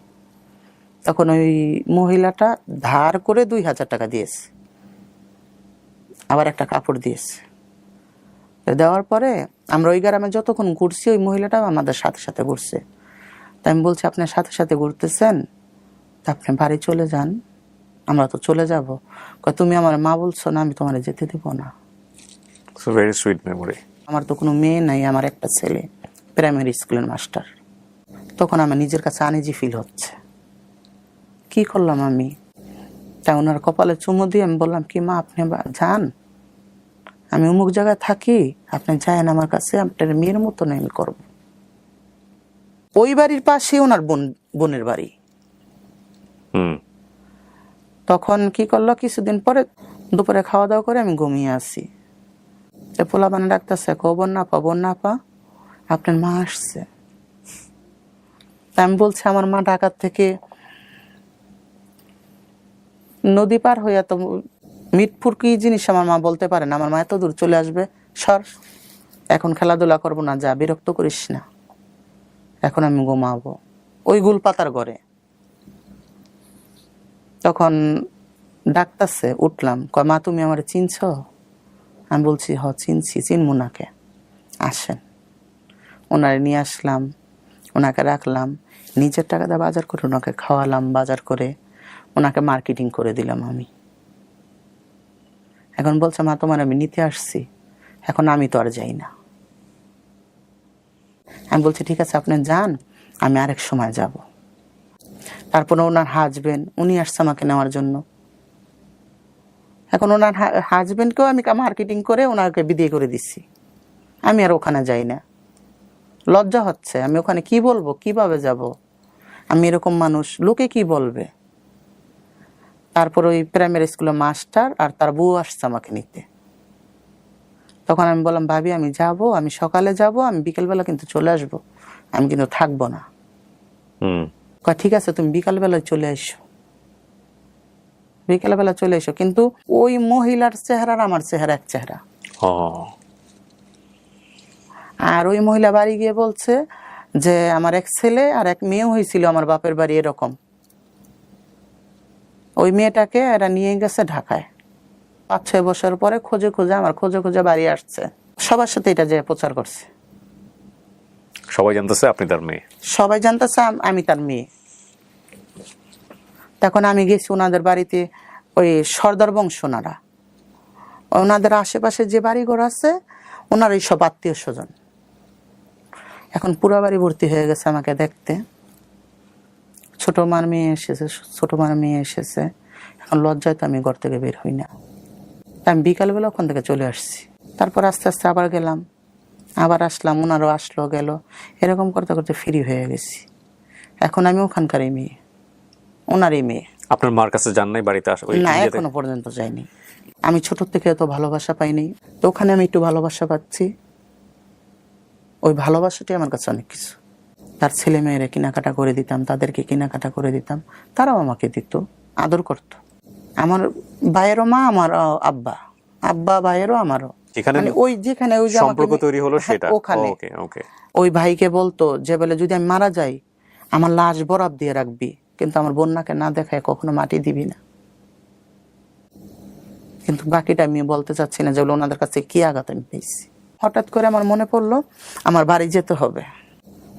তখন ওই মহিলাটা ধার করে 2000 টাকা দিয়েছে, আবার একটা কাপড় দিয়েছে। দেওয়ার পরে আমরা ওই গ্রামে যতক্ষণ ঘুরছি, ওই মহিলাটা আমাদের সাথে সাথে ঘুরছে। তাই আমি বলছি, আপনার সাথে সাথে ঘুরতেছেন, তা আপনি বাড়ি চলে যান, আমরা তো চলে যাব। তুমি আমার মা বলছো না, আমি তোমার যেতে দেবো না। Very sweet memory. আমার তো কোনো মেয়ে নাই, আমার একটা ছেলে প্রাইমারি স্কুলের মাস্টার। তখন আমার নিজের কাছে আনইজি ফিল হচ্ছে, কি করলাম আমি। তাই ওনার কপালে চুমু দিয়ে আমি বললাম কি, মা আপনি যান, আমি অমুক জায়গায় থাকি, আপনি যায়েন আমার কাছে, আপনার মেয়ের মতন আমি করব। ওই বাড়ির পাশে ওনার বোনের বাড়ি। তখন কি করলো, কিছুদিন পরে দুপুরে খাওয়া দাওয়া করে আমি ঘুমিয়ে আছি, পোলা বানা ডাকতেছে, বন্যাপা আপনার মা আসছে। তা আমি বলছি আমার মা ঢাকা থেকে নদী পার হইয়া তো মিটপুর কি জিনিস আমার মা বলতে পারে না, আমার মা এত দূর চলে আসবে, সর এখন খেলাধুলা করবো না, যা বিরক্ত করিস না, এখন আমি ঘুমাবো ওই গুল পাতার ঘরে। তখন ডাকতেছে, উঠলাম, কয় মা তুমি আমার চিনছ? আমি বলছি হ চিনছি, চিনবো নাকে, আসেন। ওনারে নিয়ে আসলাম, ওনাকে রাখলাম, নিজের টাকা দিয়ে বাজার করে ওনাকে খাওয়ালাম, বাজার করে ওনাকে মার্কেটিং করে দিলাম আমি। এখন বলছে মা তোমার আমি নিতে আসছি, এখন আমি তো আর যাই না। আমি বলছি ঠিক আছে আপনি যান, আমি আরেক সময় যাব। তারপরে ওনার হাজবেন্ড উনি আসছে আমাকে নেওয়ার জন্য। এখন ওনার হাজবেন্ডকেও আমি মার্কেটিং করে ওনাকে বিদায় করে দিচ্ছি, আমি আর ওখানে যাই না। লজ্জা হচ্ছে, আমি ওখানে কি বলবো, কিভাবে যাব, আমি এরকম মানুষ, লোকে কি বলবে। তারপর ওই প্রাইমারি স্কুলের মাস্টার আর তার বউ আসছে আমাকে নিতে। তখন আমি বললাম ভাবি আমি যাব, আমি সকালে যাব, আমি বিকেলবেলা কিন্তু চলে আসব, আমি কিন্তু থাকবো না। কয় ঠিক আছে তুমি বিকালবেলায় চলে এসো, বিকেলবেলা চলে এসো। কিন্তু ওই মহিলার চেহারা আর আমার চেহারা এক চেহারা। আর ওই মহিলা বাড়ি গিয়ে বলছে যে আমার এক ছেলে আর এক মেয়ে হয়েছিল আমার বাপের বাড়ি এরকম, ওই মেয়েটাকে এরা নিয়ে গেছে ঢাকায়। 5-6 বছর পরে খোঁজে খোঁজে বাড়ি আসছে, সবার সাথে এটা যে প্রচার করছে, সবাই জানতেছে আপনি তার মেয়ে, সবাই জানতেছে আমি তার মেয়ে। তখন আমি গেছি ওনাদের বাড়িতে, ওই সর্দার বংশ ওনারা, ওনাদের আশেপাশে যে বাড়িঘর আছে ওনার এই সব আত্মীয় স্বজন। এখন পুরা বাড়ি ভর্তি হয়ে গেছে আমাকে দেখতে, ছোট মার মেয়ে এসেছে। এখন লজ্জায় তো আমি ঘর থেকে বের হই না। আমি বিকালবেলা ওখান থেকে চলে আসছি। তারপর আস্তে আস্তে আবার গেলাম, আবার আসলাম, ওনারও আসলো গেল, এরকম করতে করতে ফ্রি হয়ে গেছি। এখন আমি ওখানকারই মেয়ে, ওনারই মেয়ে। আপনার মার কাছে যান নাই বাড়িতে? না, এখনো পর্যন্ত যাইনি। আমি ছোট থেকে এত ভালোবাসা পাইনি, তো ওখানে আমি একটু ভালোবাসা পাচ্ছি। ওই ভালোবাসাটি আমার কাছে অনেক কিছু। তার ছেলে মেয়েরা কেনাকাটা করে দিতাম, তাদেরকে কেনাকাটা করে দিতাম, তারাও আমাকে দিত, আদর করত। আমার ভাইয়েরও মা, আমার আব্বা ভাইয়েরও আমারও, মানে ওই যেখানে ওই সম্পর্ক তৈরি হলো সেটা ওখানে। ওই ভাইকে বলতো যে বলে যদি আমি মারা যাই আমার লাশ বরাব দিয়ে রাখবি, কিন্তু আমার বন্যাকে না দেখায় কখনো মাটি দিবি না। কিন্তু বাকিটা আমি বলতে চাচ্ছি না, যেগুলো ওনাদের কাছে কি আঘাত আমি পেয়েছি। হঠাৎ করে আমার মনে পড়লো আমার বাড়ি যেতে হবে।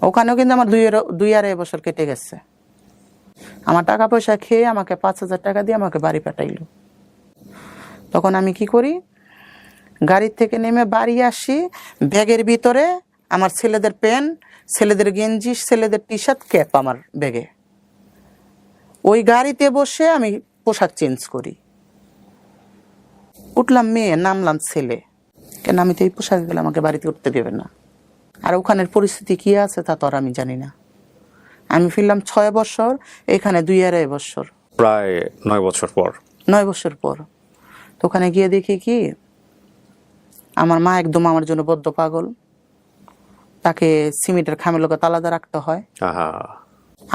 ওখানেও কিন্তু আমার 2-2.5 বছর কেটে গেছে। আমার টাকা পয়সা খেয়ে আমাকে 5,000 টাকা দিয়ে আমাকে বাড়ি পাঠাইলো। তখন আমি কি করি, গাড়ির থেকে নেমে বাড়ি আসি, ব্যাগের ভিতরে আমার ছেলেদের প্যান্ট, ছেলেদের গেঞ্জি, ছেলেদের টি শার্ট, ক্যাপ আমার ব্যাগে। ওই গাড়িতে বসে আমি পোশাক চেঞ্জ করি, উঠলাম মেয়ে, নামলাম ছেলে। কেন আমি তো এই পোশাকে গেলে আমাকে বাড়িতে উঠতে দেবে না। আর ওখানের পরিস্থিতি কি আছে তা তো আর আমি জানি না। আমি ফিরলাম 6 বছর, এখানে 2.5 বছর, প্রায় 9 বছর পর। 9 বছর পর। তো ওখানে গিয়ে দেখি কি আমার মা একদম আমার জন্য বদ্ধ পাগল, তাকে সিমেন্টের খামের লোকে তালাদা রাখতে হয়।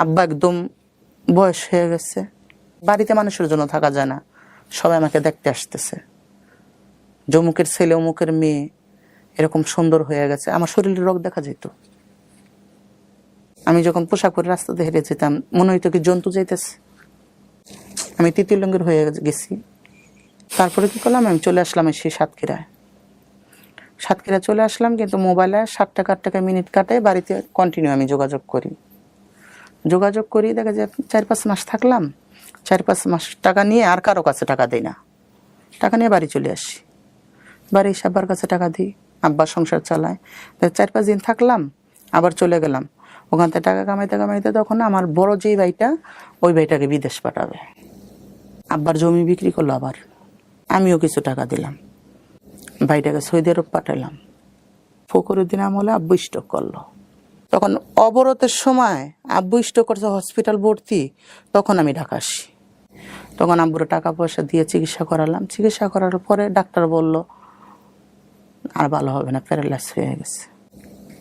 আব্বা একদম বয়স হয়ে গেছে, বাড়িতে মানুষের জন্য থাকা যায় না, সবাই আমাকে দেখতে আসতেছে, অমুকের ছেলে অমুকের মেয়ে এরকম সুন্দর হয়ে গেছে। আমার শরীরের রোগ দেখা যেত। আমি যখন পোশাক পরে রাস্তাতে হেঁটে যেতাম মনে হইতো কি জন্তু যাইতেছে। আমি তৃতীয় লিঙ্গের হয়ে গেছি। তারপরে কি করলাম, আমি চলে আসলাম সেই সাতক্ষীরা চলে আসলাম, কিন্তু মোবাইলে 7 টাকা 8 টাকা মিনিট কাটে, বাড়িতে কন্টিনিউ আমি যোগাযোগ করি। দেখা যায় 4-5 মাস থাকলাম, 4-5 মাস টাকা নিয়ে আর কারো কাছে টাকা দেই না, টাকা নিয়ে বাড়ি চলে আসি। বাড়ি এসে আব্বার কাছে টাকা দিই, আব্বা সংসার চালায়। 4-5 দিন থাকলাম, আবার চলে গেলাম। ওখান থেকে টাকা কামাইতে তখন আমার বড় যেই ভাইটা, ওই ভাইটাকে বিদেশ পাঠাবে। আব্বার জমি বিক্রি করলো, আবার আমিও কিছু টাকা দিলাম, ভাইটাকে সৌদি আরব পাঠালাম। ফখরুদ্দিন আমলে আব্বু স্ট্রোক করলো। তখন অবরোধের সময় আব্বু স্ট্রোক করছে, হসপিটাল ভর্তি। তখন আমি ঢাকা আসি। তখন আব্বুর টাকা পয়সা দিয়ে চিকিৎসা করালাম। চিকিৎসা করার পরে ডাক্তার বলল আর ভালো হবে না, প্যারালাইস হয়ে গেছে।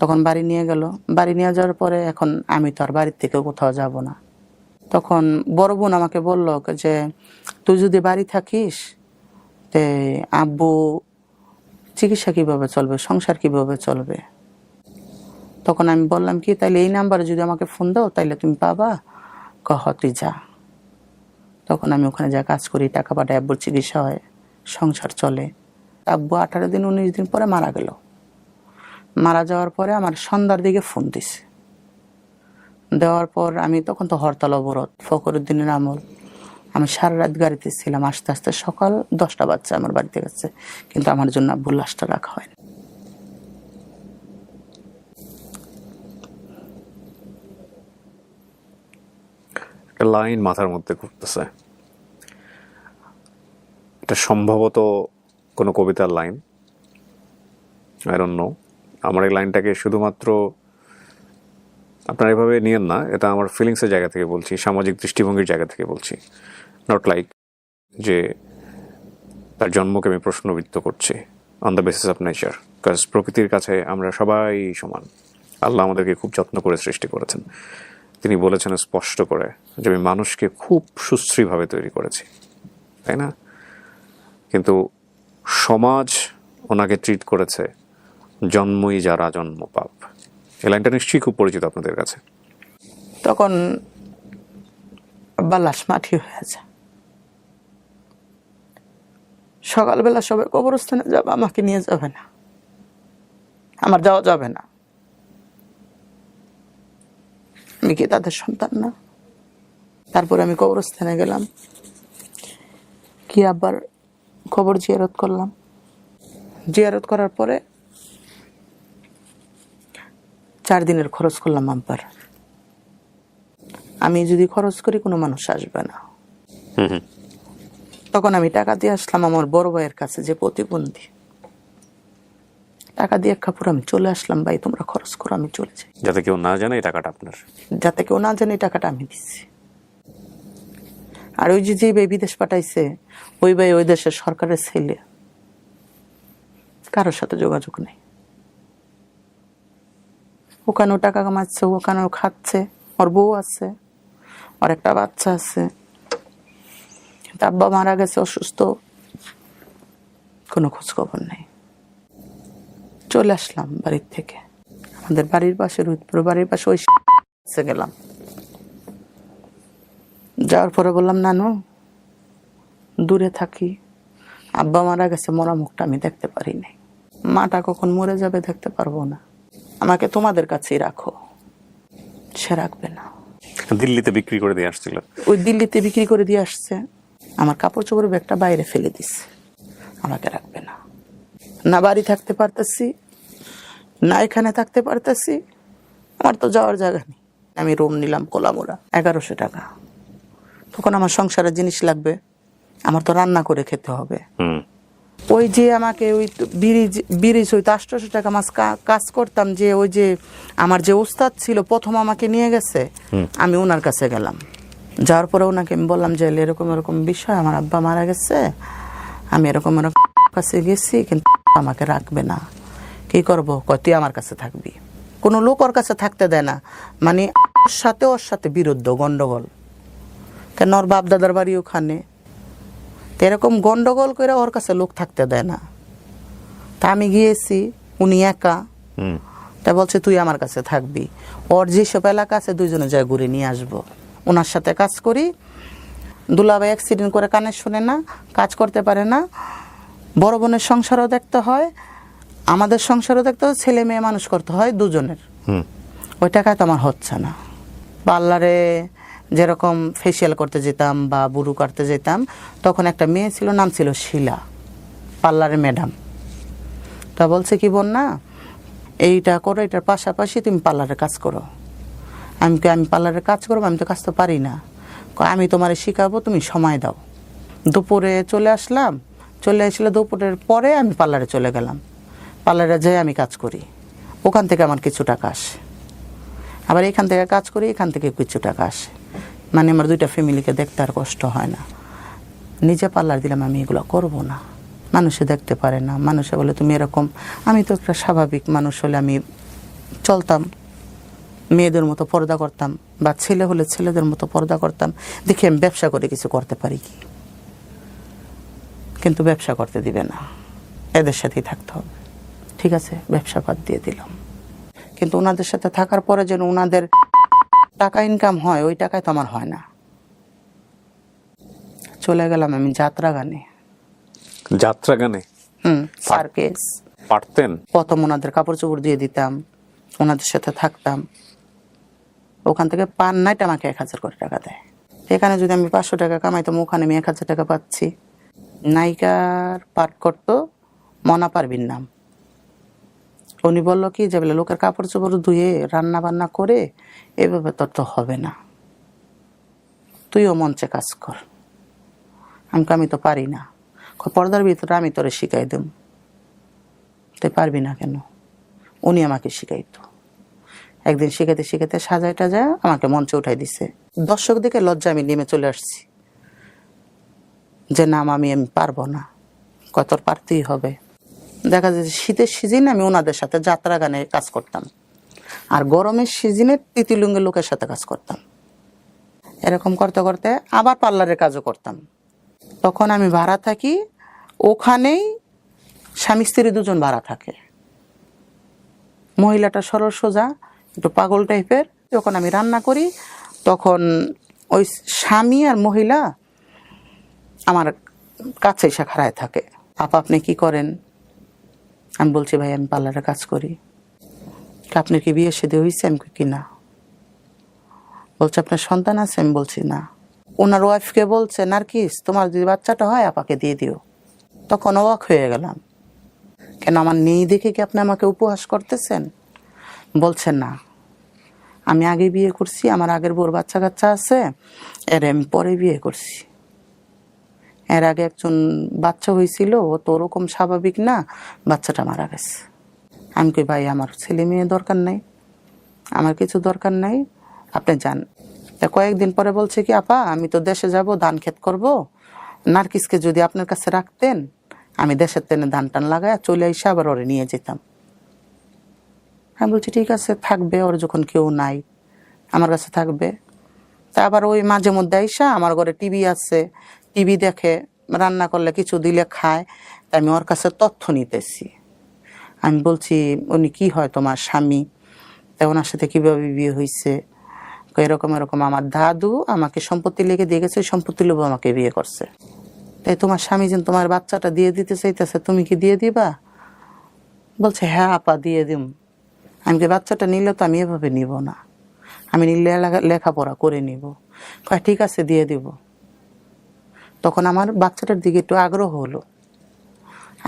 তখন বাড়ি নিয়ে গেল। বাড়ি নিয়ে যাওয়ার পরে এখন আমি তো আর বাড়ির থেকে কোথাও যাব না। তখন বড় বোন আমাকে বলল যে তুই যদি বাড়ি থাকিস তে আব্বু চিকিৎসা কিভাবে চলবে, সংসার কিভাবে চলবে। তখন আমি বললাম কি তাইলে এই নাম্বারে যদি আমাকে ফোন দাও তাইলে তুমি পাবা। কহ তুই যা। তখন আমি ওখানে যা কাজ করি, টাকা পাঠাই, আব্বুর চিকিৎসা হয়, সংসার চলে। আব্বু 18 দিন 19 দিন পরে মারা গেল। মারা যাওয়ার পরে আমার সন্ধ্যার দিকে ফোন দিছে। দেওয়ার পর আমি তখন তো হরতাল অবরোধ, ফখরুদ্দিনের আমল। আমি সারা রাত গাড়িতে ছিলাম, আস্তে আস্তে সকাল 10টা বাজছে আমার বাড়িতে গেছে, কিন্তু আমার জন্য আব্বুর লাশটা রাখা হয়নি। একটা লাইন মাথার মধ্যে ঘুরতেছে, এটা সম্ভবত কোনো কবিতার লাইন, আই ডোন্ট নো। আমার এই লাইনটাকে শুধুমাত্র আপনারা এভাবে নিয়েন না, এটা আমার ফিলিংসের জায়গা থেকে বলছি, সামাজিক দৃষ্টিভঙ্গির জায়গা থেকে বলছি। নট লাইক যে তার জন্মকে আমি প্রশ্নবিদ্ধ করছি on the basis of nature, because প্রকৃতির কাছে আমরা সবাই সমান। আল্লাহ আমাদেরকে খুব যত্ন করে সৃষ্টি করেছেন। তিনি বলেছেন স্পষ্ট করে যে আমি মানুষকে খুব সুশ্রীভাবে তৈরি করেছি, তাই না? কিন্তু সমাজ ওনাকে ট্রিট করেছে জন্মই যারা জন্ম পাপ। এই লাইনটা নিশ্চয়ই খুব পরিচিত আপনাদের কাছে। তখন আব্বা লাশ মাটি হয়ে যায়। সকালবেলা সবাই কবরস্থানে যাবে, আমাকে নিয়ে যাবে না, আমার যাওয়া যাবে না। আমি কি তাদের সন্তান না? তারপরে আমি কবরস্থানে গেলাম, কি আব্বার কবর জিয়ারত করলাম। জিয়ারত করার পরে 4 দিনের খরচ করলাম আব্বার। আমি যদি খরচ করি কোনো মানুষ আসবে না। তখন আমি টাকা দিয়ে আসলাম আমার বড় ভাইয়ের কাছে, যে প্রতিবন্ধী। টাকা দিয়ে কাপড় আমি চলে আসলাম, ভাই তোমরা খরচ করো, আমি চলে যাই। যাতে কেউ না জানে এই টাকাটা আপনার। যাতে কেউ না জানে এই টাকাটা আমি দিচ্ছি। আর ওই যে ভাই বিদেশ পাঠাইছে, ওই ভাই ওই দেশের সরকারের ছেলে, কারোর সাথে যোগাযোগ নেই। ওখানেও টাকা কামাচ্ছে, ওখানেও খাচ্ছে, ওর বউ আছে, ওর একটা বাচ্চা আছে। কিন্তু আব্বা মারা গেছে অসুস্থ, কোনো খোঁজ খবর নেই। চলে আসলাম বাড়ির থেকে, আমাদের বাড়ির পাশে, রুদপুর বাড়ির পাশে ওই গেলাম। যাওয়ার পরে বললাম নানু দূরে থাকি, আব্বা মারা গেছে, মরা মুখটা আমি দেখতে পারি নাই, মাটা কখন মরে যাবে দেখতে পারবো না, আমাকে তোমাদের কাছেই রাখো। সে রাখবে না। দিল্লিতে বিক্রি করে দিয়ে আসছিল। ওই দিল্লিতে বিক্রি করে দিয়ে আসছে। আমার কাপড় চোপড়ের ব্যাগটা বাইরে ফেলে দিচ্ছে, আমাকে রাখবে না। না বাড়ি থাকতে পারতেছি, না এখানে থাকতে পারতেছি, আমার তো যাওয়ার জায়গা নেই। আমি রুম নিলাম কোলামোড়া, 1100 টাকা। তখন আমার সংসারের জিনিস লাগবে, আমার তো রান্না করে খেতে হবে। ওই যে আমাকে ওই ব্রিজ ওই 800 টাকা মাস কাজ করতাম, যে ওই যে আমার যে উস্তাদ ছিল প্রথম আমাকে নিয়ে গেছে, আমি ওনার কাছে গেলাম। যাওয়ার পরে ওনাকে আমি বললাম যে এরকম এরকম বিষয়, আমার আব্বা মারা গেছে, আমি এরকম এরকম কাছে গেছি, কিন্তু আমাকে রাখবে না, কি করবো? তুই আমার কাছে থাকবি। কোনো লোক ওর কাছে থাকতে দেয় না, মানে ওর সাথে বিরুদ্ধ গন্ডগোল। কেন ওর বাপ দাদার বাড়ি ওখানে, এরকম গন্ডগোল করে ওর কাছে লোক থাকতে দেয় না। তা আমি গিয়েছি, উনি একা, তা বলছে তুই আমার কাছে থাকবি। ওর যেসব এলাকা আছে 2 জনে যায় ঘুরে নিয়ে আসবো। ওনার সাথে কাজ করি। দুলাভাই অ্যাক্সিডেন্ট করে কানে শুনে না, কাজ করতে পারে না, বড় বোনের সংসারও দেখতে হয়, আমাদের সংসারও দেখতে হয়, ছেলে মেয়ে মানুষ করতে হয় 2 জনের। ওই টাকায় তো আমার হচ্ছে না। পার্লারে যেরকম ফেসিয়াল করতে যেতাম বা বুড়ু কাটতে যেতাম, তখন একটা মেয়ে ছিল, নাম ছিল শিলা, পার্লারের ম্যাডাম। তা বলছে কি বোন না, এইটা করো, এটার পাশাপাশি তুমি পার্লারে কাজ করো। আমি পার্লারে কাজ করবো, আমি তো কাজ তো পারি না। আমি তোমারে শিখাবো, তুমি সময় দাও। দুপুরে চলে আসলাম, চলে আসলে দুপুরের পরে আমি পার্লারে চলে গেলাম। পার্লারে যেয়ে আমি কাজ করি, ওখান থেকে আমার কিছু টাকা আসে। আবার এখান থেকে কাজ করি, এখান থেকে কিছু টাকা আসে। মানে আমার 2টা ফ্যামিলিকে দেখতে আর কষ্ট হয় না। নিজে পাল্লার দিলাম আমি এগুলো করব না, মানুষে দেখতে পারে না, মানুষে বলে তুমি এরকম। আমি তো একটা স্বাভাবিক মানুষ হলে আমি চলতাম, মেয়েদের মতো পর্দা করতাম, বা ছেলে হলে ছেলেদের মতো পর্দা করতাম, দেখি আমি ব্যবসা করে কিছু করতে পারি কি। কিন্তু ব্যবসা করতে দিবে না, এদের সাথেই থাকতে হবে। ঠিক আছে, ব্যবসা বাদ দিয়ে দিলাম। কিন্তু ওনাদের সাথে থাকার পরে যেন ওনাদের টাকা ইনকাম হয়, ওই টাকায় তো আমার হয় না। চলে গেলাম আমি যাত্রা গানে। যাত্রা গানে সার্কেস। পারতেন? প্রথম ওনাদের কাপড় চোপড় দিয়ে দিতাম, ওনাদের সাথে থাকতাম। ওখান থেকে পার নাইট আমাকে 1000 করে টাকা দেয়। এখানে যদি আমি 500 টাকা কামাইতাম, ওখানে আমি 1000 টাকা পাচ্ছি। নায়িকার পাঠ করতো মনা পারবিন নাম। উনি বললো কি যে বলে লোকের কাপড় চোপড় ধুয়ে রান্না বান্না করে এভাবে তোর তো হবে না, তুইও মঞ্চে কাজ কর। আমি তো পারি না। পর্দার ভিতরে আমি তোরে শিখাই দেব। তুই পারবি না কেন? উনি আমাকে শিখাইতো। একদিন শিখাতে শিখাতে সাজায় টাজায় আমাকে মঞ্চে উঠাই দিছে। দর্শক দেখে লজ্জা আমি নেমে চলে আসছি, যে নাম আমি পারবো না। কত পারতেই হবে। দেখা যাচ্ছে শীতের সিজনে আমি ওনাদের সাথে যাত্রা গানে কাজ করতাম, আর গরমের সিজনে তিতিলুঙ্গের লোকের সাথে কাজ করতাম। এরকম করতে করতে আবার পার্লারের কাজও করতাম। তখন আমি ভাড়া থাকি, ওখানেই স্বামী স্ত্রী দুজন ভাড়া থাকে। মহিলাটা সরল সোজা, একটু পাগল টাইপের। যখন আমি রান্না করি তখন ওই স্বামী আর মহিলা আমার কাছে এসে খাড়ায় থাকে। আপা আপনি কি করেন? আমি বলছি ভাই আমি পার্লারে কাজ করি। আপনার কি বিয়ে শাদী হয়েছে? আমি কি না। বলছে আপনার সন্তান আছে? আমি বলছি না। ওনার ওয়াইফকে বলছে নার্গিস তোমার যদি বাচ্চাটা হয় আপাকে দিয়ে দিও। তখন অবাক হয়ে গেলাম, কেন আমার নেই দেখে কি আপনি আমাকে উপহাস করতেছেন? বলছেন না, আমি আগে বিয়ে করছি, আমার আগের বউর বাচ্চা কাচ্চা আছে, এর আমি পরে বিয়ে করছি। এর আগে একজন বাচ্চা হয়েছিল, ও তো ওরকম স্বাভাবিক না, বাচ্চাটা মারা গেছে। আমি কই ভাই আমার ছেলে মেয়ে দরকার নাই, আমার কিছু দরকার নাই, আপনি যান। তা কয়েকদিন পরে বলছে কি আপা আমি তো দেশে যাব, ধান ক্ষেত করব, নার্গিসকে যদি আপনার কাছে রাখতেন আমি দেশের তেনে ধান টান লাগায় চলে এসে আবার ওরে নিয়ে যেতাম। আমি বলছি ঠিক আছে থাকবে, ওর যখন কেউ নাই আমার কাছে থাকবে। তা আবার ওই মাঝে মধ্যে আইসা আমার ঘরে টিভি আছে, টিভি দেখে, রান্না করলে কিছু দিলে খায়। তাই আমি ওর কাছে তথ্য নিতেছি। আমি বলছি উনি কি হয় তোমার স্বামী? তাই ওনার সাথে কীভাবে বিয়ে হয়েছে? এরকম এরকম আমার দাদু আমাকে সম্পত্তি লিখে দিয়ে গেছে, সম্পত্তি লোভ আমাকে বিয়ে করছে। তাই তোমার স্বামী যেন তোমার বাচ্চাটা দিয়ে দিতে চাইতেছে, তুমি কি দিয়ে দিবা? বলছে হ্যাঁ আপা দিয়ে দিম। আমি যে বাচ্চাটা নিলে তো আমি এভাবে নিব না, আমি নিলে লেখাপড়া করে নিব। কয় ঠিক আছে দিয়ে দিব। তখন আমার বাচ্চাটার দিকে একটু আগ্রহ হলো।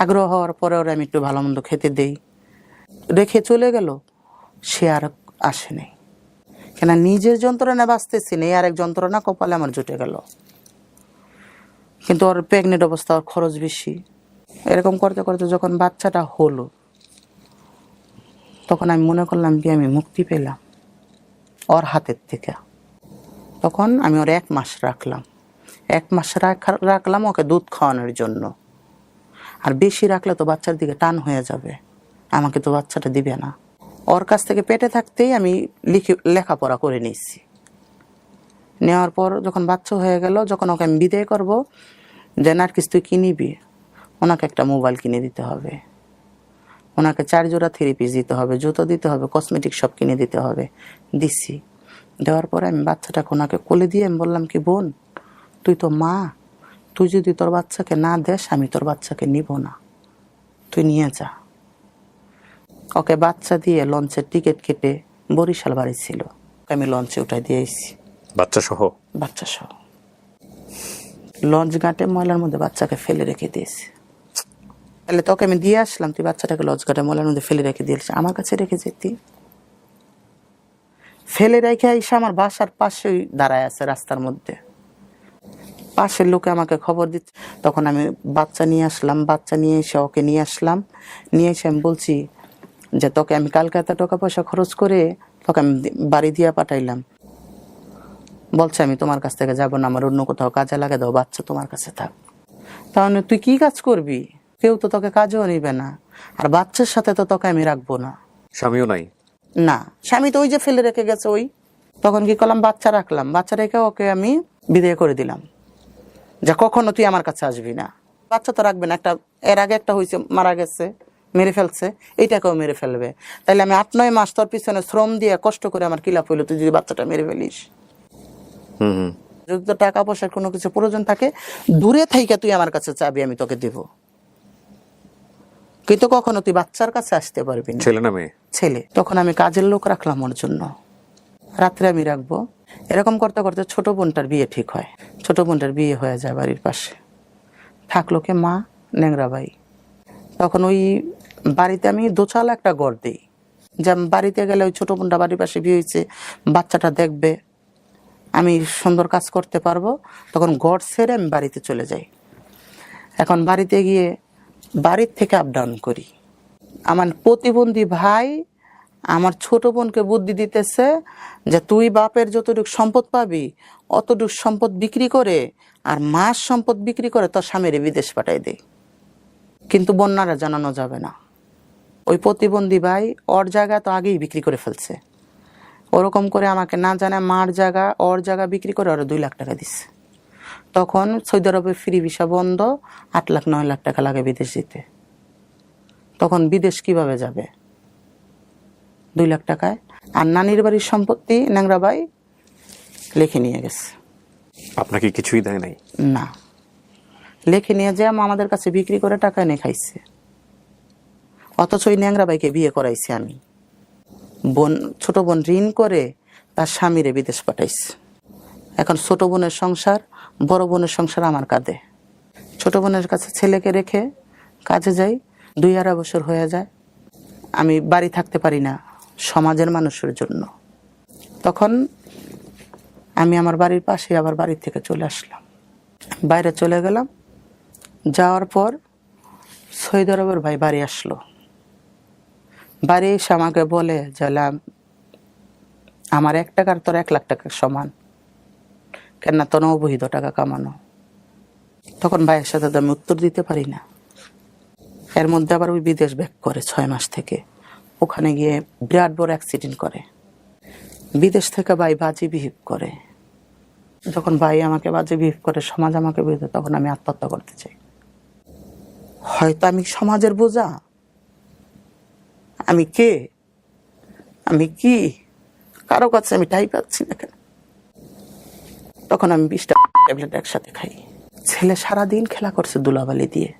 আগ্রহ হওয়ার পরে ওরা আমি একটু ভালো মন্দ খেতে দেই, রেখে চলে গেল। সে আর আসে নাই, কেন নিজের যন্ত্রণা বাঁচতেছি না, আর এক যন্ত্রণা কপালে আমার জুটে গেল। কিন্তু ওর প্রেগনেন্ট অবস্থা, ওর খরচ বেশি। এরকম করতে করতে যখন বাচ্চাটা হলো তখন আমি মনে করলাম কি আমি মুক্তি পেলাম ওর হাতের থেকে। তখন আমি ওর 1 মাস রাখলাম। 1 মাস রাখলাম ওকে দুধ খাওয়ানোর জন্য। আর বেশি রাখলে তো বাচ্চার দিকে টান হয়ে যাবে, আমাকে তো বাচ্চাটা দিবে না। ওর কাছ থেকে পেটে থাকতেই আমি লেখাপড়া করে নিয়েছি। নেওয়ার পর যখন বাচ্চা হয়ে গেল, যখন ওকে আমি বিদায় করবো, যে নার্গিস তুই কি নিবি? ওনাকে একটা মোবাইল কিনে দিতে হবে, ওনাকে 4 জোড়া 3 পিস দিতে হবে, জুতো দিতে হবে, কসমেটিক সব কিনে দিতে হবে। দিছি। দেওয়ার পরে আমি বাচ্চাটাকে ওনাকে কোলে দিয়ে আমি বললাম কি বোন তুই তো মা, তুই যদি তোর বাচ্চাকে না দেস আমি তোর বাচ্চাকে নিব না, তুই নিয়ে যা। ওকে বাচ্চা দিয়ে লঞ্চের টিকিট কেটে বরিশাল বাড়ি ছিল, আমি লঞ্চে উঠাই দিয়েছি বাচ্চা সহ। বাচ্চা সহ লঞ্চ ঘাটে ময়লার মধ্যে বাচ্চাকে ফেলে রেখে দিয়েছি। তাহলে তোকে আমি দিয়ে আসলাম, তুই বাচ্চাটাকে লঞ্চ ঘাটে ময়লার মধ্যে ফেলে রেখে দিয়েছিস, আমার কাছে রেখে যেতি। ফেলে রেখে এসে আমার বাসার পাশেই দাঁড়ায় আছে রাস্তার মধ্যে। পাশের লোকে আমাকে খবর দিচ্ছে। তখন আমি বাচ্চা নিয়ে আসলাম, বাচ্চা নিয়ে এসে ওকে নিয়ে আসলাম। নিয়ে এসে আমি বলছি যে তোকে আমি কালকে এত টাকা পয়সা খরচ করে তোকে আমি বাড়ি দিয়ে পাঠাইলাম, বলছে আমি তোমার কাছ থেকে যাবো না, আমার অন্য কোথাও কাজে লাগে দাও, বাচ্চা তোমার কাছে থাক। তাহলে তুই কি কাজ করবি? কেউ তো তোকে কাজও নিবে না, আর বাচ্চার সাথে তো তোকে আমি রাখবো না। স্বামীও নাই? না, স্বামী তো ওই যে ফেলে রেখে গেছে। ওই তখন কি করলাম, বাচ্চা রাখলাম, বাচ্চা রেখে ওকে আমি বিদায় করে দিলাম, যা কখনো তুই আমার কাছে আসবি না। বাচ্চা তো রাখবে না, একটা এর আগে একটা হয়েছে, মারা গেছে, মেরে ফেলছে, এইটাকেও মেরে ফেলবে। তাইলে আমি 8-9 মাস তোর পিছনে শ্রম দিয়ে কষ্ট করে আমার কিলাপ হইলো, তুই যদি বাচ্চাটা মেরে ফেলিস। যদি তোর টাকা পয়সার কোনো কিছু প্রয়োজন থাকে, দূরে থাইকা তুই আমার কাছে চাবি, আমি তোকে দেব, কিন্তু কখনো তুই বাচ্চার কাছে আসতে পারবি না। ছেলে না মেয়ে? ছেলে। তখন আমি কাজের লোক রাখলাম ওর জন্য, রাত্রে আমি রাখবো। এরকম করতে করতে ছোট বোনটার বিয়ে ঠিক হয়। ছোট বোনটার বিয়ে হয়ে যায় বাড়ির পাশে, থাকলো কে মা, ন্যাংরা ভাই। তখন ওই বাড়িতে আমি দোচালা একটা ঘর দিই, যে বাড়িতে গেলে ওই ছোট বোনটা বাড়ির পাশে বিয়ে হয়েছে, বাচ্চাটা দেখবে, আমি সুন্দর কাজ করতে পারবো। তখন ঘর ছেড়ে আমি বাড়িতে চলে যাই। এখন বাড়িতে গিয়ে বাড়ির থেকে আপ ডাউন করি। আমার প্রতিবন্ধী ভাই আমার ছোট বোনকে বুদ্ধি দিতেছে যে তুই বাপের যতটুকু সম্পদ পাবি অতটুকু সম্পদ বিক্রি করে আর মাস সম্পদ বিক্রি করে তোর স্বামীরে বিদেশ পাঠাই দে, কিন্তু বন্যারা জানানো যাবে না। ওই প্রতিবন্ধী ভাই ওর জায়গা তো আগেই বিক্রি করে ফেলছে, ওরকম করে আমাকে না জানে মার জায়গা ওর জায়গা বিক্রি করে ওরা 2 লাখ টাকা দিচ্ছে। তখন সৌদি আরবের ফ্রি ভিসা বন্ধ, 8 লাখ 9 লাখ টাকা লাগে বিদেশ যেতে। তখন বিদেশ কিভাবে যাবে 2 লাখ টাকায়? আর নানির বাড়ির সম্পত্তি ন্যাংরা ভাই লিখে নিয়ে গেছে। আপনাকে কিছুই দেয় নাই? না, লিখে নিয়ে যে আমাদের কাছে বিক্রি করে টাকা এনে খাইছে। অথচ ওই ন্যাংরা ভাইকে বিয়ে করাইছি আমি। ছোট বোন ঋণ করে তার স্বামীরে বিদেশ পাঠাইছে। এখন ছোট বোনের সংসার, বড় বোনের সংসার আমার কাঁধে। ছোট বোনের কাছে ছেলেকে রেখে কাজে যাই, 2-2.5 বছর হয়ে যায়। আমি বাড়ি থাকতে পারি না সমাজের মানুষের জন্য। তখন আমি আমার বাড়ির পাশে আবার বাড়ি থেকে চলে আসলাম, বাইরে চলে গেলাম। যাওয়ার পর সৌদি আরবের ভাই বাড়ি আসলো। বাড়ি এসে আমাকে বলে যে আমার 1 টাকার তোর 1 লাখ টাকার সমান, কেন তোর অবৈধ টাকা কামানো। তখন ভাইয়ের সাথে তো আমি উত্তর দিতে পারি না। এর মধ্যে আবার ওই বিদেশ ব্যাক করে 6 মাস থেকে, ওখানে গিয়ে বিরাট বড় অ্যাক্সিডেন্ট করে। বিদেশ থেকে ভাই বাজে বিহেভ করে। যখন ভাই আমাকে বাজে বিহেভ করে, সমাজ আমাকে বিরোধী, তখন আমি আত্মহত্যা করতে চাই। হয়তো আমি সমাজের বোঝা, আমি কে, আমি কি, কারো কাছে আমি ঠাঁই পাচ্ছি না কেন। তখন আমি 20টা ট্যাবলেট একসাথে খাই। ছেলে সারাদিন খেলা করছে দুলাবালি দিয়ে,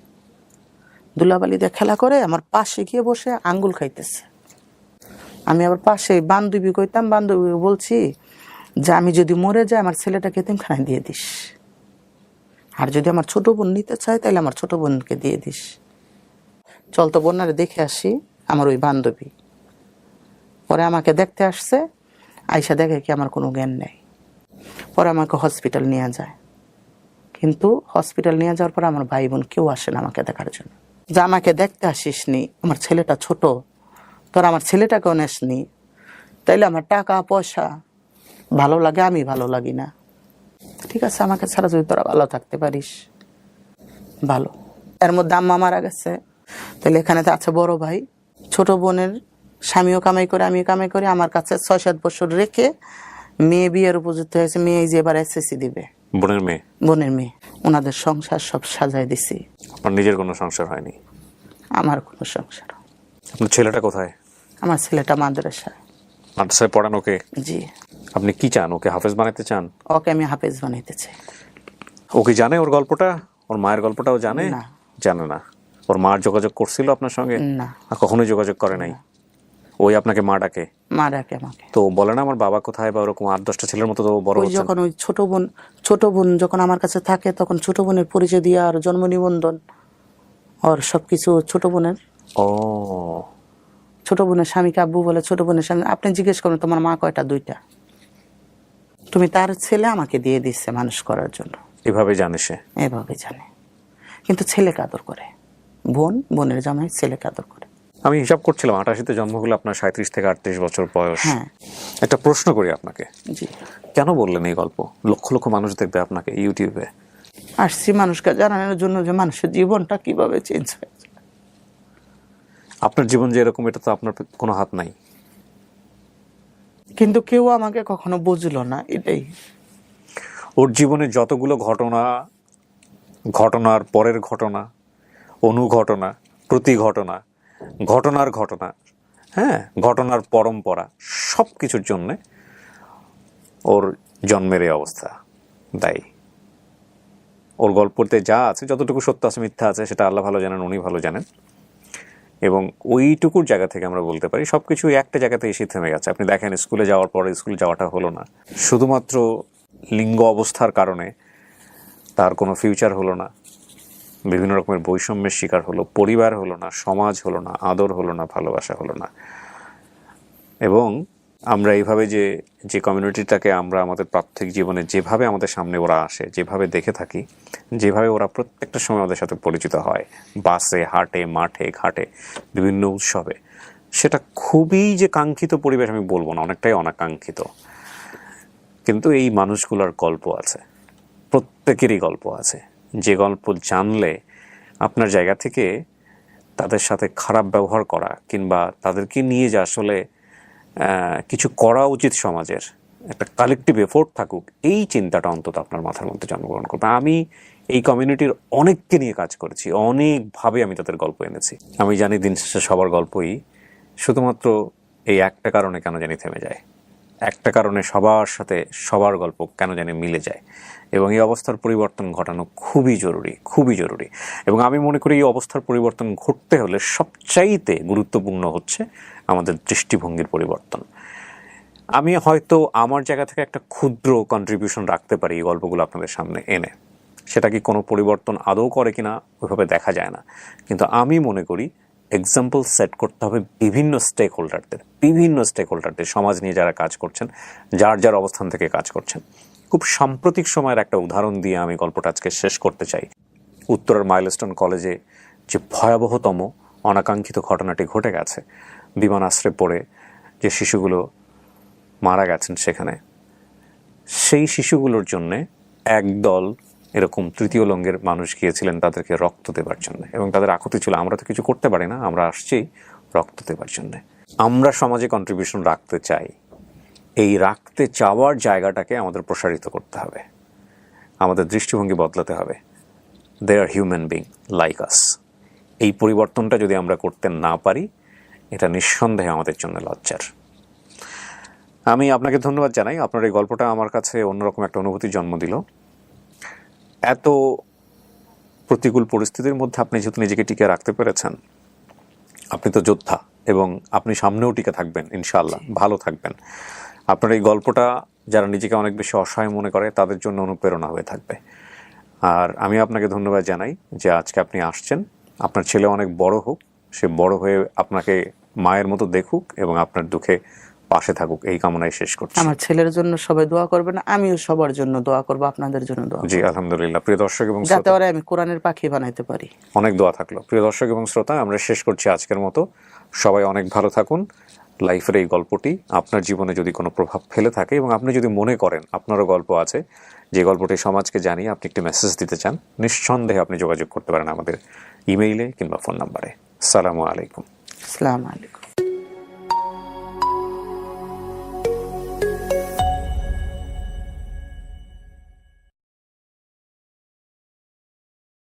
দুলাবালি দিয়ে খেলা করে আমার পাশে গিয়ে বসে আঙ্গুল খাইতেছে। আমি আবার পাশে বান্ধবী কইতাম, বান্ধবী বলছি যে আমি যদি মরে যাই আমার ছেলেটাকে এতিমখানায় দিয়ে দিস, আর যদি আমার ছোট বোন নিতে চায় তাহলে আমার ছোট বোনকে দিয়ে দিস। চল তো বন্যারে দেখে আসি। আমার ওই বান্ধবী পরে আমাকে দেখতে আসছে, আইসা দেখে কি আমার কোনো জ্ঞান নেই। পরে আমাকে হসপিটাল নিয়ে যায়, কিন্তু হসপিটাল নিয়ে যাওয়ার পর আমার ভাই বোন কেউ আসে না আমাকে দেখার জন্য। যে আমাকে দেখতে আসিসনি, আমার ছেলেটা ছোট, তোর আমার ছেলেটাকেও নেসনি, তাইলে আমার টাকা পয়সা ভালো লাগে, আমি ভালো লাগি না। ঠিক আছে, আমাকে ছাড়া যদি তোরা ভালো থাকতে পারিস ভালো। এর মধ্যে আম্মা মারা গেছে, তাহলে এখানে তো আছে বড় ভাই, ছোট বোনের স্বামীও কামাই করে, আমিও কামাই করি। আমার কাছে 6-7 বছর রেখে মেয়ে বিয়ের উপযুক্ত হয়েছে, মেয়ে যে এবার এসএসসি দিবে। বোনের মেয়ে? বোনের মেয়ে। ওনাদের সংসার সব সাজায় দিছি। আপনার নিজের কোনো সংসার হয়নি? আমার কোনো সংসার। আপনার ছেলেটা কোথায়? আমার ছেলেটা মাদ্রাসায়। মাদ্রাসায় পড়ান ওকে? জি। আপনি কি চান, ওকে হাফেজ বানাতে চান? ওকে আমি হাফেজ বানাইতে চাই। ও কি জানে ওর গল্পটা, ওর মায়ের গল্পটাও জানে? না। জানে না। ওর মার যোগাযোগ করছিল আপনার সঙ্গে? না। আর কখনোই যোগাযোগ করে নাই? ওই আপনাকে মা ডাকে? মা ডাকে আমাকে। তো বলে না আমার বাবা কোথায়, বা ওরকম 8-10টা ছেলের মতো তো বড় ওই হচ্ছে? যখন ওই ছোট বোন যখন আমার কাছে থাকে, তখন ছোট বোনের পরিচয় দিয়ে, আর জন্ম নিবন্ধন আর সবকিছু ছোট বোনের। ও, ছোট বোনের স্বামীকে আব্বু বলে, ছোট বোনের স্বামী। আপনি জিজ্ঞেস করুন তোমার মা কয়টা? 2টা। তুমি তার ছেলে আমাকে দিয়ে দিচ্ছে মানুষ করার জন্য। এভাবে জানে সে? এভাবে জানে, কিন্তু ছেলেকে আদর করে। বোনের জামাই ছেলেকে আদর করে। আমি হিসাব করছিলাম 88-তে জন্ম হলে আপনার 37 থেকে 38 বছর বয়স। হ্যাঁ। একটা প্রশ্ন করি আপনাকে, জি, কেন বললেন এই গল্প? লক্ষ লক্ষ মানুষ দেখবে আপনাকে ইউটিউবে। আসছি মানুষকে জানানোর জন্য যে মানুষের জীবনটা কিভাবে চেঞ্জ হয়েছে। আপনার জীবন যে এরকম, এটা তো আপনার কোনো হাত নাই। কিন্তু কেউ আমাকে কখনো বুঝলো না, এটাই। ওর জীবনে যতগুলো ঘটনা, ঘটনার পরের ঘটনা, অনুঘটনা, প্রতি ঘটনা, ঘটনার ঘটনা, হ্যাঁ, ঘটনার পরম্পরা, সব কিছুর জন্যে ওর জন্মের এই অবস্থা দায়ী। ওর গল্পতে যা আছে, যতটুকু সত্য আছে মিথ্যা আছে, সেটা আল্লাহ ভালো জানেন, উনি ভালো জানেন। এবং ওইটুকুর জায়গা থেকে আমরা বলতে পারি সব কিছু একটা জায়গাতে এসে থেমে গেছে। আপনি দেখেন, স্কুলে যাওয়ার পরে স্কুলে যাওয়াটা হলো না, শুধুমাত্র লিঙ্গ অবস্থার কারণে তার কোনো ফিউচার হলো না, বিভিন্ন রকমের বৈষম্যের শিকার হলো, পরিবার হলো না, সমাজ হলো না, আদর হলো না, ভালোবাসা হলো না। এবং আমরা এইভাবে যে কমিউনিটিটাকে আমরা আমাদের প্রাত্যহিক জীবনে যেভাবে আমাদের সামনে ওরা আসে, যেভাবে দেখে থাকি, যেভাবে ওরা প্রত্যেকটা সময় আমাদের সাথে পরিচিত হয়, বাসে, হাটে, মাঠে, ঘাটে, বিভিন্ন উৎসবে, সেটা খুবই যে কাঙ্ক্ষিত পরিবেশ আমি বলবো না, অনেকটাই অনাকাঙ্ক্ষিত। কিন্তু এই মানুষগুলোর গল্প আছে, প্রত্যেকেরই গল্প আছে, যে গল্প জানলে আপনার জায়গা থেকে তাদের সাথে খারাপ ব্যবহার করা কিংবা তাদেরকে নিয়ে যে আসলে কিছু করা উচিত, সমাজের একটা কালেকটিভ এফোর্ট থাকুক, এই চিন্তাটা অন্তত আপনার মাথার মধ্যে জন্মগ্রহণ করবে। আমি এই কমিউনিটির অনেককে নিয়ে কাজ করেছি, অনেকভাবে আমি তাদের গল্প এনেছি। আমি জানি দিন শেষে সবার গল্পই শুধুমাত্র এই একটা কারণে কেন জানি থেমে যায়, একটা কারণে সবার সাথে সবার গল্প কেন জানি মিলে যায়। এবং এই অবস্থার পরিবর্তন ঘটানো খুবই জরুরি, খুবই জরুরি। এবং আমি মনে করি এই অবস্থার পরিবর্তন ঘটতে হলে সবচাইতে গুরুত্বপূর্ণ হচ্ছে আমাদের দৃষ্টিভঙ্গির পরিবর্তন। আমি হয়তো আমার জায়গা থেকে একটা ক্ষুদ্র কন্ট্রিবিউশন রাখতে পারি এই গল্পগুলো আপনাদের সামনে এনে, সেটা কি কোনো পরিবর্তন আদৌ করে কিনা ওইভাবে দেখা যায় না। কিন্তু আমি মনে করি এক্সাম্পল সেট করতে হবে বিভিন্ন স্টেক হোল্ডারদের, সমাজ নিয়ে যারা কাজ করছেন, যার যার অবস্থান থেকে কাজ করছেন। খুব সাম্প্রতিক সময়ের একটা উদাহরণ দিয়ে আমি গল্পটা আজকে শেষ করতে চাই। উত্তরার মাইলস্টোন কলেজে যে ভয়াবহতম অনাকাঙ্ক্ষিত ঘটনাটি ঘটে গেছে, বিমানাশ্রয়ে পড়ে যে শিশুগুলো মারা গেছেন, সেখানে সেই শিশুগুলোর জন্যে একদল এরকম তৃতীয় লিঙ্গের মানুষ গিয়েছিলেন তাদেরকে রক্ত দেবার জন্য। এবং তাদের আকুতি ছিল, আমরা তো কিছু করতে পারি না, আমরা আসছি রক্ত দেবার জন্য। আমরা সমাজে কন্ট্রিবিউশন রাখতে চাই, এই রাখতে চাওয়ার জায়গাটাকে আমাদের প্রসারিত করতে হবে, আমাদের দৃষ্টিভঙ্গি বদলাতে হবে। দে আর হিউম্যান বিং লাইক আস। এই পরিবর্তনটা যদি আমরা করতে না পারি, এটা নিঃসন্দেহে আমাদের জন্য লজ্জার। আমি আপনাকে ধন্যবাদ জানাই, আপনার এই গল্পটা আমার কাছে অন্যরকম একটা অনুভূতির জন্ম দিল। এত প্রতিকূল পরিস্থিতির মধ্যে আপনি যেহেতু নিজেকে টিকে রাখতে পেরেছেন, আপনি তো যোদ্ধা, এবং আপনি সামনেও টিকে থাকবেন ইনশাআল্লাহ, ভালো থাকবেন। আপনার এই গল্পটা যারা নিজেকে অনেক বেশি অসহায় মনে করে তাদের জন্য অনুপ্রেরণা হয়ে থাকবে। আর আমি আপনাকে ধন্যবাদ জানাই যে আজকে আপনি আসছেন। আপনার ছেলে অনেক বড় হোক, সে বড় হয়ে আপনাকে মায়ের মতো দেখুক এবং আপনার দুঃখে পাশে থাকুক, এই কামনায় শেষ করছি। আমার ছেলের জন্য সবাই দোয়া করবেন, আমিও সবার জন্য দোয়া করব, আপনাদের জন্য দোয়া জি আলহামদুলিল্লাহ। প্রিয় দর্শক এবং যাতে ওরা আমি কোরআনের পাখি বানাইতে পারি, অনেক দোয়া থাকলো। প্রিয় দর্শক এবং শ্রোতা, আমরা শেষ করছি আজকের মতো। সবাই অনেক ভালো থাকুন। লাইফের এই গল্পটি আপনার জীবনে যদি কোনো প্রভাব ফেলে থাকে এবং আপনি যদি মনে করেন আপনারও গল্প আছে, যে গল্পটি সমাজকে জানিয়ে আপনি একটি মেসেজ দিতে চান, নিঃসন্দেহে আপনি যোগাযোগ করতে পারেন আমাদের ইমেইলে কিংবা ফোন নাম্বারে। আসসালামু আলাইকুম। আসসালামু আলাইকুম।